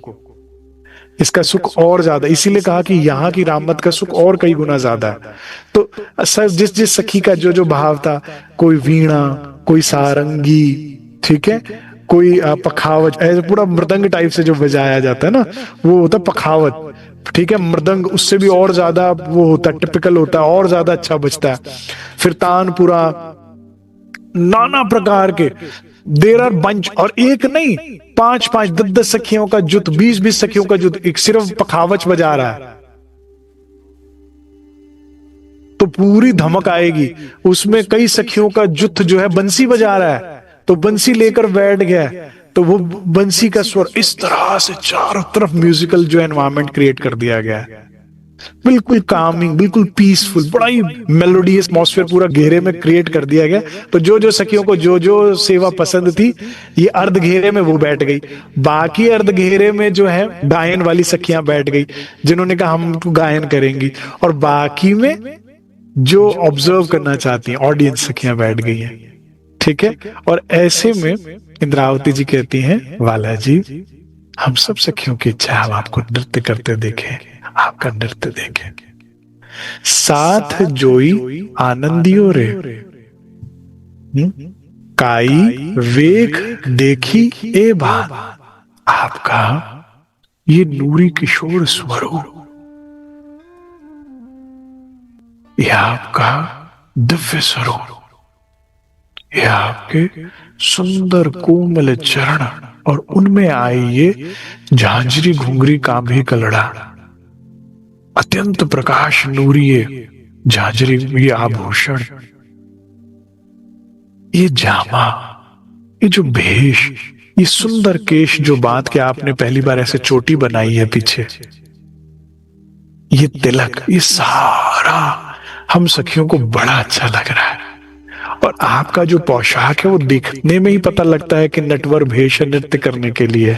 इसका सुख और ज्यादा, इसीलिए कहा कि यहाँ की राममत का सुख और कई गुना ज्यादा है। तो सर जिस जिस सखी का जो जो भाव था, कोई वीणा, कोई सारंगी, ठीक है, कोई पखावज, ऐसे पूरा मृदंग टाइप से जो बजाया जाता है ना, वो होता है पखावज, ठीक है। मृदंग उससे भी और ज्यादा वो होता है, टिपिकल होता है, और ज्यादा अच्छा बजता है। फिर तानपुरा, नाना प्रकार के, देर आर बंच, और एक नहीं, 5-5 10-10 सखियों का जुट, 20-20 सखियों का जुट एक सिर्फ पखावच बजा रहा है, तो पूरी धमक आएगी। उसमें कई सखियों का जुट जो है बंसी बजा रहा है, तो बंसी लेकर बैठ गया, तो वो बंसी का स्वर, इस तरह से चारों तरफ म्यूजिकल जो एनवायरनमेंट क्रिएट कर दिया गया है, बिल्कुल कामिंग, बिल्कुल पीसफुल, बड़ा ही मेलोडियस एटमॉस्फेयर पूरा घेरे में क्रिएट कर दिया गया। तो जो जो सखियों को जो जो सेवा पसंद थी, ये अर्ध घेरे में वो बैठ गई, बाकी अर्ध घेरे में जो है गायन वाली सखियां बैठ गई, जिन्होंने कहा हम गायन करेंगी, और बाकी में जो ऑब्जर्व करना चाहती हैं ऑडियंस सखियां बैठ गई हैं, ठीक है। और ऐसे में इंद्रावती जी कहती हैं, वाला जी हम सब सखियों की इच्छा है हम आपको नृत्य करते देखें, आपका नृत्य देखें। साथ जोई आनंदियो रे, काई वेख देखी ए बात, आपका ये नूरी किशोर स्वरूप, यह आपका दिव्य स्वरूप, यह आपके सुंदर कोमल चरण, और उनमें आई ये झांझरी घुंघरी कांभी कलड़ा, अत्यंत प्रकाश नूरिये झांझरी, ये आभूषण, ये जामा, ये जो भेष, ये सुंदर केश जो बात के आपने पहली बार ऐसे चोटी बनाई है पीछे, ये तिलक, ये सारा हम सखियों को बड़ा अच्छा लग रहा है। और आपका जो पोशाक है वो देखने में ही पता लगता है कि नटवर भेष नृत्य करने के लिए।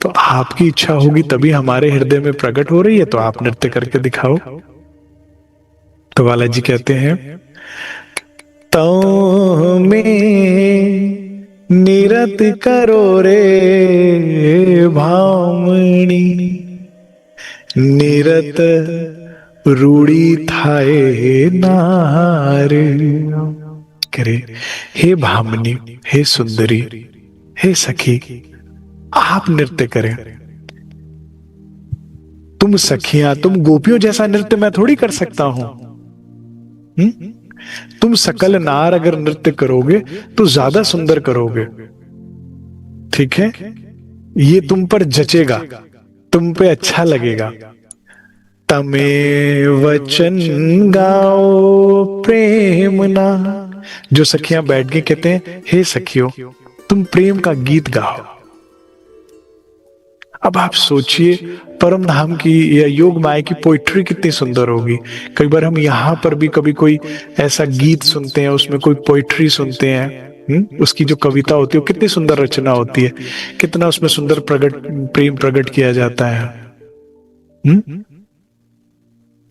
तो आपकी इच्छा होगी तभी हमारे हृदय में प्रकट हो रही है, तो आप नृत्य करके दिखाओ। तो वाला जी कहते हैं, तो में निरत करो रे भामणी, निरत रूड़ी थाए नार, करे हे भामनी, हे सुंदरी, हे सखी, आप नृत्य करें। तुम सखियां, तुम गोपियों जैसा नृत्य मैं थोड़ी कर सकता हूं। तुम सकल नार अगर नृत्य करोगे तो ज्यादा सुंदर करोगे, ठीक है, ये तुम पर जचेगा, तुम पे अच्छा लगेगा। तमे वचन गाओ प्रेम ना, जो सखियां बैठ के कहते हैं, हे सखियों तुम प्रेम का गीत गाओ। अब आप सोचिए परम धाम की या योग माया की पोइट्री कितनी सुंदर होगी। कई बार हम यहाँ पर भी कभी कोई ऐसा गीत सुनते हैं, उसमें कोई पोइट्री सुनते हैं, उसकी जो कविता होती है वो कितनी सुंदर रचना होती है, कितना उसमें सुंदर प्रेम प्रकट किया जाता है।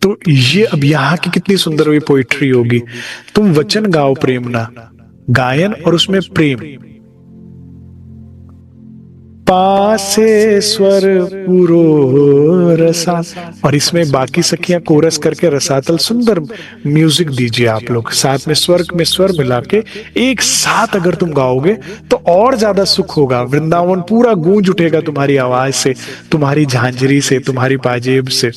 तो ये अब यहाँ की कितनी सुंदर ये पोइट्री होगी। तुम वचन गाओ प्रेम ना, गायन और उसमें प्रेम, पासे स्वर पूरो रसा, और इसमें बाकी सखियां कोरस करके रसातल सुंदर म्यूजिक दीजिए आप लोग, साथ में स्वर मिला के एक साथ अगर तुम गाओगे तो और ज्यादा सुख होगा। वृंदावन पूरा गूंज उठेगा तुम्हारी आवाज से, तुम्हारी झांझरी से, तुम्हारी पाजेब से।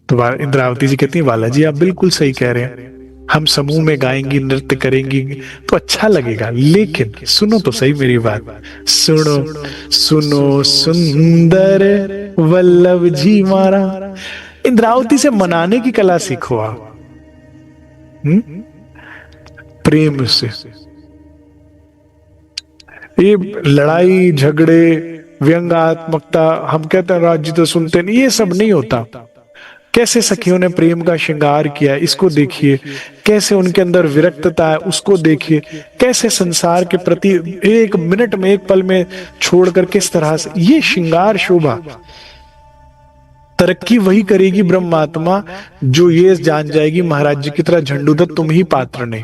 तो इंद्रावती जी कहती है, वाला जी आप बिल्कुल सही कह रहे हैं, हम समूह में गाएंगी, नृत्य करेंगी तो अच्छा लगेगा, लेकिन सुनो तो सही मेरी बात, सुनो सुनो सुंदर वल्लभ जी मारा। इंद्रावती से मनाने की कला सीखो आप, प्रेम से। ये लड़ाई झगड़े व्यंग्यात्मकता, हम कहते हैं राज्य तो सुनते नहीं, ये सब नहीं होता। कैसे सखियों ने प्रेम का श्रृंगार किया, इसको देखिए, कैसे उनके अंदर विरक्तता है उसको देखिए, कैसे संसार के प्रति एक मिनट में, एक पल में छोड़कर किस तरह से ये श्रृंगार शोभा। तरक्की वही करेगी ब्रह्मात्मा जो ये जान जाएगी महाराज जी की तरह झंडूदत्त तुम ही पात्र नहीं।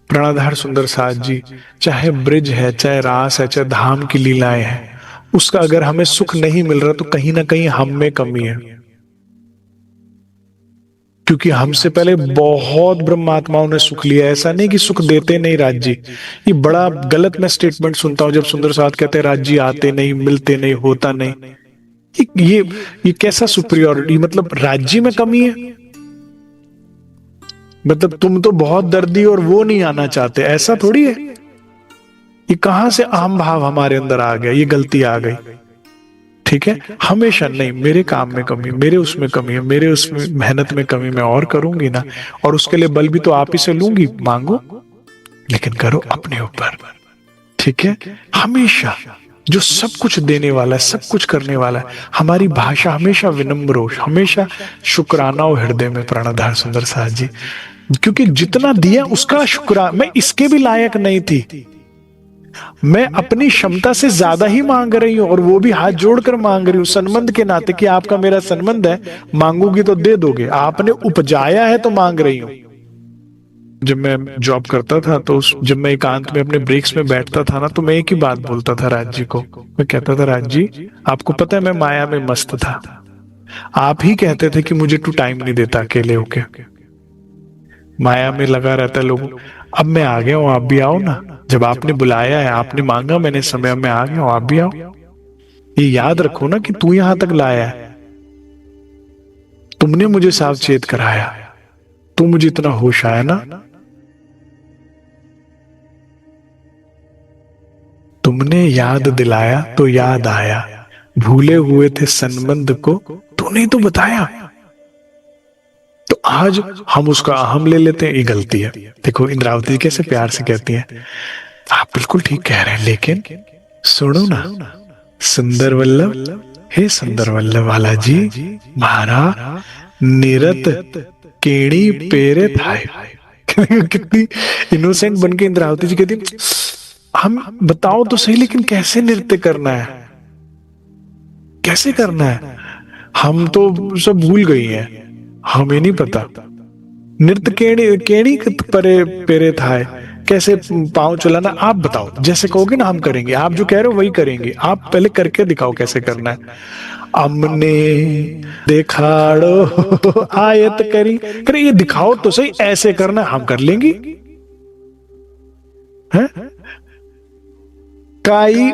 प्राणाधार सुंदर साथ जी, चाहे ब्रिज है, चाहे रास है, चाहे धाम की लीलाएं हैं, उसका अगर हमें सुख नहीं मिल रहा तो कहीं ना कहीं हम में कमी है, क्योंकि हमसे पहले बहुत ब्रह्मात्माओं ने सुख लिया। ऐसा नहीं कि सुख देते नहीं राज जी, ये बड़ा गलत मैं स्टेटमेंट सुनता हूं जब सुंदर साथ कहते हैं राज जी आते नहीं, मिलते नहीं, होता नहीं। ये ये कैसा सुपीरियोरिटी, मतलब राज्य में कमी है? मतलब तुम तो बहुत दर्दी और वो नहीं आना चाहते, ऐसा थोड़ी है। ये कहां से अहम भाव हमारे अंदर आ गया, ये गलती आ गई। ठीक है, हमेशा नहीं, मेरे काम में कमी, मेरे उसमें कमी है, मेरे उसमें मेहनत में कमी, मैं और करूंगी ना, और उसके लिए बल भी तो आप ही से लूंगी, मांगो, लेकिन करो अपने ऊपर। ठीक है, हमेशा जो सब कुछ देने वाला है, सब कुछ करने वाला है, हमारी भाषा हमेशा विनम्र हो, हमेशा शुक्राना हो हृदय में। प्राणाधार सुंदर साथ जी, क्योंकि जितना दिया उसका शुक्रा, मैं इसके भी लायक नहीं थी, मैं अपनी क्षमता से ज्यादा ही मांग रही हूं, और वो भी हाथ जोड़कर मांग रही हूं संबंध के नाते कि आपका मेरा संबंध है, मांगूंगी तो दे दोगे, आपने उपजाया है तो मांग रही हूं। जब मैं जॉब करता था तो जब मैं एकांत में अपने ब्रेक्स में बैठता था ना, तो मैं एक ही बात बोलता था राज जी को, मैं कहता था राज जी आपको पता है मैं माया में मस्त था, आप ही कहते थे कि मुझे तू टाइम नहीं देता, अकेले होके माया में लगा रहता है लोगों। अब मैं आ गया हूं, आप भी आओ ना, जब आपने बुलाया है, आपने मांगा मैंने समय, में आ गया हूं, आप भी आओ। ये याद रखो ना कि तू यहां तक लाया है, तुमने मुझे सावचेत कराया, तू मुझे इतना होश आया ना, तुमने याद दिलाया तो याद आया, भूले हुए थे संबंध को तूने तो बताया। तो आज हम उसका अहम ले लेते हैं, ये गलती है। देखो इंद्रावती कैसे प्यार से कहती है, आप बिल्कुल ठीक कह रहे हैं, लेकिन सुनो ना सुंदर वल्लभ, हे सुंदर वल्लभ वाला जी, मारा निरत केड़ी पेरे थाए। कितनी इनोसेंट बन के इंद्रावती जी कहती, हम बताओ तो सही, लेकिन कैसे नृत्य करना है, कैसे करना है, हम तो सब भूल गई हैं, हमें नहीं पता। नृत्य केड़ी केड़ी परे पेरे थाए, कैसे पांव चलाना, आप बताओ, जैसे कहोगे ना हम करेंगे, आप जो कह रहे हो वही करेंगे, आप पहले करके दिखाओ कैसे करना है। हमने दिखाड़ो आयत करी, करे ये दिखाओ तो सही, ऐसे करना है, हम कर लेंगे। है काई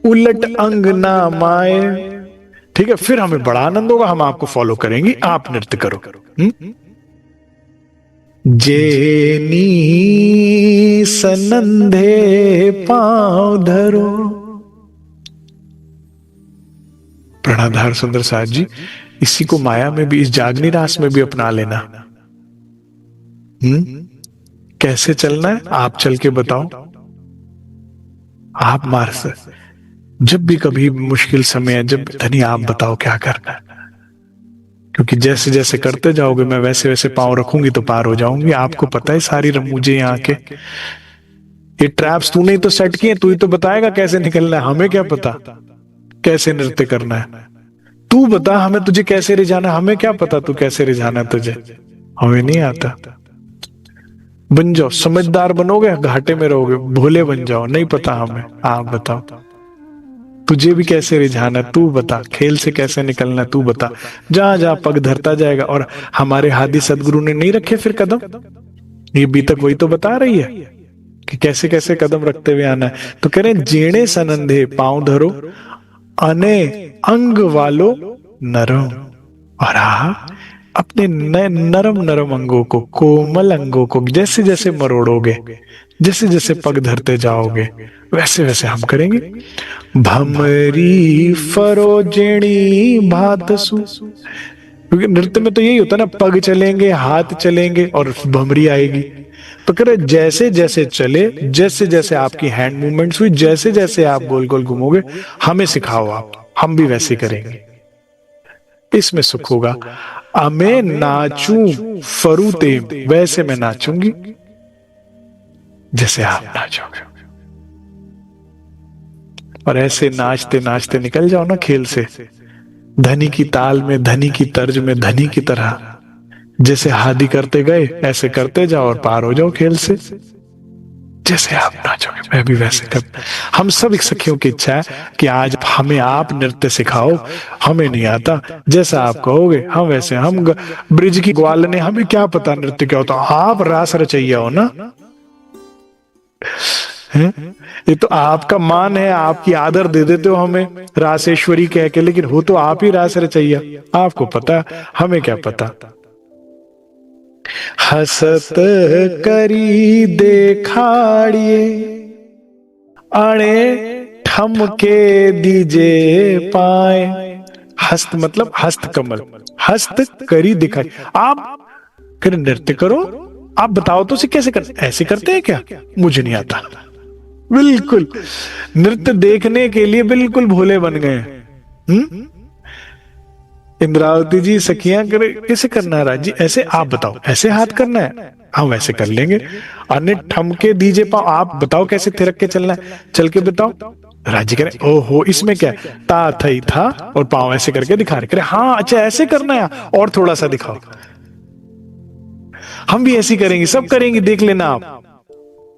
उलट अंग ना माए, ठीक है, फिर हमें बड़ा आनंद होगा, हम आपको फॉलो करेंगे, आप नृत्य करो। जेनी सनंधे पांव धरो। प्राणाधार सुंदर साथ जी, इसी को माया में भी, इस जागनी रास में भी अपना लेना। कैसे चलना है, आप चल के बताओ, आप मार से जब भी कभी मुश्किल समय है, जब धनी आप बताओ क्या करना है, क्योंकि जैसे जैसे करते जाओगे मैं वैसे वैसे पांव रखूंगी तो पार हो जाऊंगी। आपको पता है सारी रमूजे यहाँ के, ये ट्रैप्स तूने ही तो सेट किए, तू ही तो बताएगा कैसे निकलना है, हमें क्या पता कैसे नृत्य करना है, तू बता हमें, तुझे कैसे रिझाना, हमें क्या पता तू कैसे रिझाना है, तुझे हमें नहीं आता। बन जाओ, समझदार बनोगे घाटे में रहोगे, भोले बन जाओ, नहीं पता हमें, आप बताओ तुझे भी कैसे रिझाना है, तू बता, खेल से कैसे निकलना है, तू बता। जहां जहां पग धरता जाएगा, और हमारे हादी सदगुरु ने नहीं रखे फिर कदम, ये भी तक वही तो बता रही है कि कैसे कैसे कदम रखते हुए आना है। तो कह रहे जेणे सनंधे पांव धरो, अने अंग वालो नरम, और अपने नरम नरम अंगों को, कोमल अंगों को जैसे जैसे मरोड़ोगे, जैसे जैसे पग धरते जाओगे, वैसे वैसे हम करेंगे। भमरी फरोजेणी भातसु, क्योंकि नृत्य में तो यही होता है ना, पग चलेंगे, हाथ चलेंगे और भमरी आएगी। तो कह रहे जैसे जैसे चले, जैसे जैसे आपकी हैंड मूवमेंट्स हुई, जैसे जैसे आप गोल गोल घूमोगे, हमें सिखाओ आप, हम भी वैसे करेंगे, इसमें सुख होगा। अमे नाचू फरूते, वैसे मैं नाचूंगी जैसे आप नाचोगे, और ऐसे नाचते नाचते निकल जाओ ना खेल से, धनी की ताल में, धनी की तर्ज में, धनी की तरह जैसे हादी करते गए ऐसे करते जाओ और पार हो जाओ खेल से। जैसे आप नाचोगे मैं भी वैसे कर। हम सब एक सखियों की इच्छा है कि आज हमें आप नृत्य सिखाओ, हमें नहीं आता, जैसा आप कहोगे हम वैसे। हम ब्रिज की ग्वाल ने, हमें क्या पता नृत्य क्या होता, आप रास रचैया हो ना। है? ये तो आपका मान है, आपकी आदर दे देते हो हमें रासेश्वरी कह के, लेकिन हो तो आप ही रास रचैया, आपको पता, हमें क्या पता। हसत करी देखाड़िए, अणे ठमके दीजे पाए। हस्त मतलब हस्त कमल, हस्त करी दिखाई। आप कर नृत्य करो, आप बताओ तो कैसे कर, ऐसे करते हैं क्या, मुझे नहीं आता। बिल्कुल नृत्य देखने के लिए बिल्कुल भोले बन गए। इंद्रावती जी सखियां करे कैसे करना है राज जी, ऐसे आप बताओ, ऐसे हाथ करना है, हम वैसे कर लेंगे। अन्य ठमके दीजिए पाओ, आप बताओ कैसे थिरक के चलना है, चल के बताओ। राज जी करें ओहो इसमें क्या है, ता थई था और पांव ऐसे करके दिखा रहे, करे हाँ अच्छा ऐसे करना है, और थोड़ा सा दिखाओ। हम भी ऐसी करेंगे, सब करेंगे, देख लेना आप,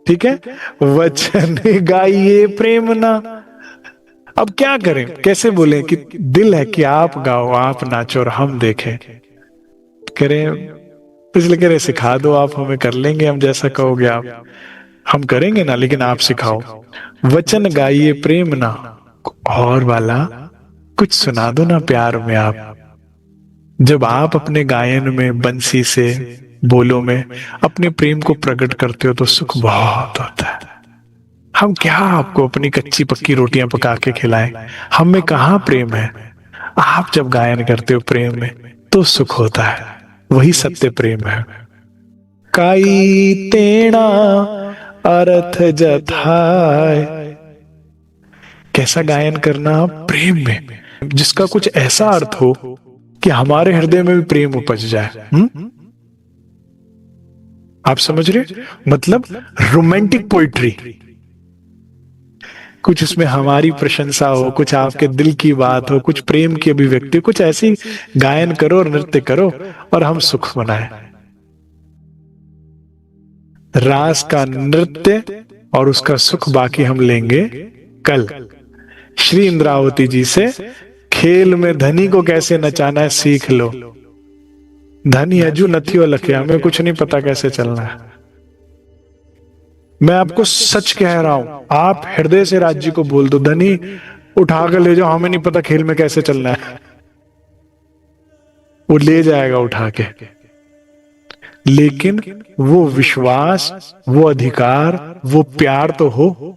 ठीक है। वचन गाइए प्रेम ना, अब क्या करें, कैसे बोले कि दिल है कि आप गाओ आप नाचो और हम देखें। करें पिछले करें सिखा दो आप हमें, कर लेंगे हम जैसा कहोगे आप, हम करेंगे ना, लेकिन आप सिखाओ। वचन गाइए प्रेम ना, और वाला कुछ सुना दो ना प्यार में आप। जब आप अपने गायन में बंसी से बोलों में अपने प्रेम को प्रकट करते हो तो सुख बहुत होता है। हम क्या आपको अपनी कच्ची पक्की रोटियां पका के खिलाएं, हम में कहाँ प्रेम है। आप जब गायन करते हो प्रेम में तो सुख होता है, वही सत्य प्रेम है। काई तेना अर्थ जथाय, कैसा गायन करना प्रेम में, जिसका कुछ ऐसा अर्थ हो कि हमारे हृदय में भी प्रेम उपज जाए। आप समझ रहे, मतलब रोमांटिक पोइट्री, कुछ उसमें हमारी प्रशंसा हो, कुछ आपके दिल की बात हो, कुछ प्रेम की अभिव्यक्ति, कुछ ऐसी गायन करो और नृत्य करो और हम सुख मनाएं। रास का नृत्य और उसका सुख बाकी हम लेंगे कल श्री इंद्रावती जी से। खेल में धनी को कैसे नचाना है सीख लो, धनी अजू नथी लखे, हमें कुछ नहीं पता कैसे चलना है। मैं आपको सच कह रहा हूं, आप हृदय से राज्य को बोल दो धनी उठा कर ले जाओ, हमें नहीं पता खेल में कैसे चलना है, वो ले जाएगा उठा के। लेकिन वो विश्वास, वो अधिकार, वो प्यार तो हो।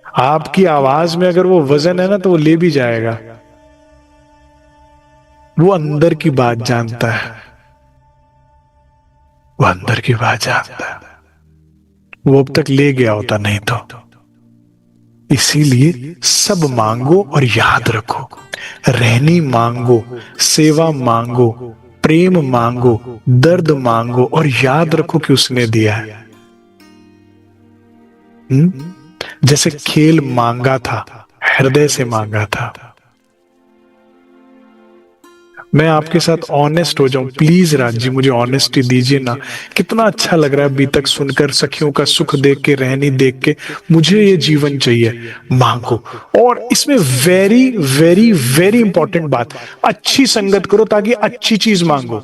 आपकी आवाज में अगर वो वजन है ना तो वो ले भी जाएगा। वो अंदर की बात जानता है, वो अंदर की बात जानता है, वो अब तक ले गया होता नहीं तो। इसीलिए सब मांगो और याद रखो, रहनी मांगो, सेवा मांगो, प्रेम मांगो, दर्द मांगो और याद रखो कि उसने दिया है। जैसे खेल मांगा था, हृदय से मांगा था। मैं आपके साथ ऑनेस्ट हो जाऊं प्लीज राज जी, मुझे ऑनेस्टी दीजिए ना। कितना अच्छा लग रहा है अभी तक सुनकर, सखियों का सुख देख के, रहनी देख के। मुझे ये जीवन चाहिए, मांगो। और इसमें वेरी वेरी वेरी इंपॉर्टेंट बात, अच्छी संगत करो ताकि अच्छी चीज मांगो।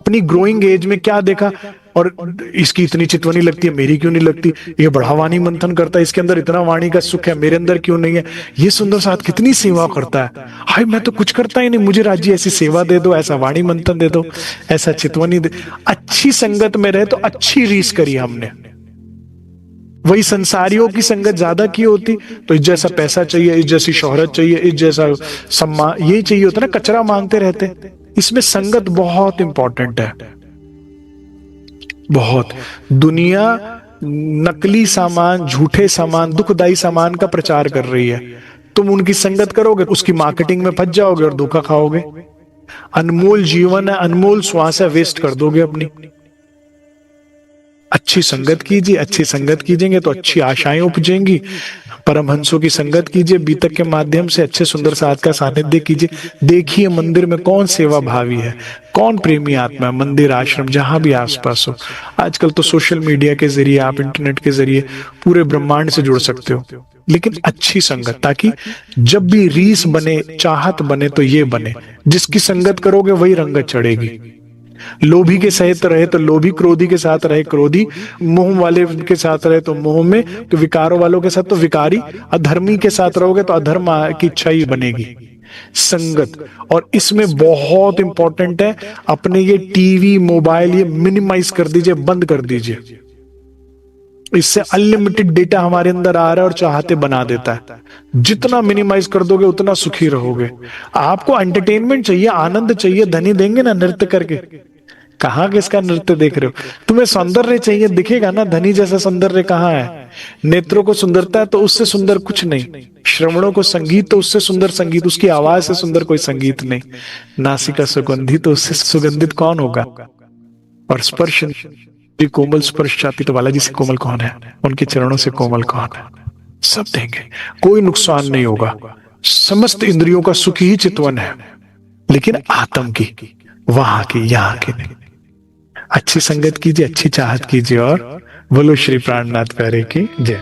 अपनी ग्रोइंग एज में क्या देखा, और इसकी इतनी चितवनी लगती है, मेरी क्यों नहीं लगती, ये बड़ा वाणी मंथन करता है, इसके अंदर इतना वाणी का सुख है, मेरे अंदर क्यों नहीं है, ये सुंदर साथ कितनी सेवा करता है, हाय मैं तो कुछ करता ही नहीं, मुझे राज्य ऐसी सेवा दे दो, ऐसा वाणी मंथन दे दो, ऐसा चितवनी दे। अच्छी संगत में रहे तो अच्छी रीस करी हमने। वही संसारियों की संगत ज्यादा की होती तो इस जैसा पैसा चाहिए, इस जैसी शोहरत चाहिए, इस जैसा सम्मान, ये चाहिए होता ना, कचरा मांगते रहते। इसमें संगत बहुत इंपॉर्टेंट है, बहुत। दुनिया नकली सामान, झूठे सामान, दुखदाई सामान का प्रचार कर रही है, तुम उनकी संगत करोगे, उसकी मार्केटिंग में फंस जाओगे और धोखा खाओगे। अनमोल जीवन है, अनमोल श्वास है, वेस्ट कर दोगे अपनी। अच्छी संगत कीजिए, अच्छी संगत कीजिएंगे तो अच्छी आशाएं उपजेंगी, परमहंसों की संगत कीजिए, बीतक के माध्यम से अच्छे सुंदर साथ का सानिध्य कीजिए। देखिए मंदिर में कौन सेवा भावी है, कौन प्रेमी आत्मा है, मंदिर आश्रम जहां भी आसपास हो। आजकल तो सोशल मीडिया के जरिए, आप इंटरनेट के जरिए पूरे ब्रह्मांड से जुड़ सकते हो, लेकिन अच्छी संगत, ताकि जब भी रीस बने, चाहत बने, तो ये बने जिसकी संगत करोगे वही रंगत चढ़ेगी। लोभी के सहित रहे तो लोभी, क्रोधी के साथ रहे क्रोधी, मोह वाले के साथ रहे तो मोह में, तो विकारों वालों के साथ तो विकारी, अधर्मी के साथ रहोगे तो अधर्म की इच्छा ही बनेगी। संगत, और इसमें बहुत इंपॉर्टेंट है, अपने ये टीवी मोबाइल ये मिनिमाइज कर दीजिए, बंद कर दीजिए। इससे अनलिमिटेड डेटा हमारे अंदर आ रहा है और चाहते बना देता है। जितना मिनिमाइज कर दोगे उतना सुखी रहोगे। आपको एंटरटेनमेंट चाहिए, आनंद चाहिए, धनी देंगे ना नृत्य करके। कहाँ किसका नृत्य देख रहे हो? तुम्हें सौंदर्य चाहिए, दिखेगा ना, धनी जैसा सौंदर्य कहाँ है? नेत्रों को सुंदरता है तो उससे सुंदर कुछ नहीं, श्रवणों को संगीत तो उससे सुंदर संगीत, उसकी आवाज से सुंदर कोई संगीत नहीं, नासिका सुगंधी तो उससे सुगंधित कौन होगा? और स्पर्श, कोमल स्पर्श चाहती तो बालाजी से कोमल कौन है? उनके चरणों से कोमल कौन है? सब देंगे, कोई नुकसान नहीं होगा। समस्त इंद्रियों का सुख ही चितवन है, लेकिन आत्म की, वहां की, यहां की नहीं। अच्छी संगत कीजिए, अच्छी चाहत कीजिए, और बोलो श्री प्राणनाथ प्यारे की जय।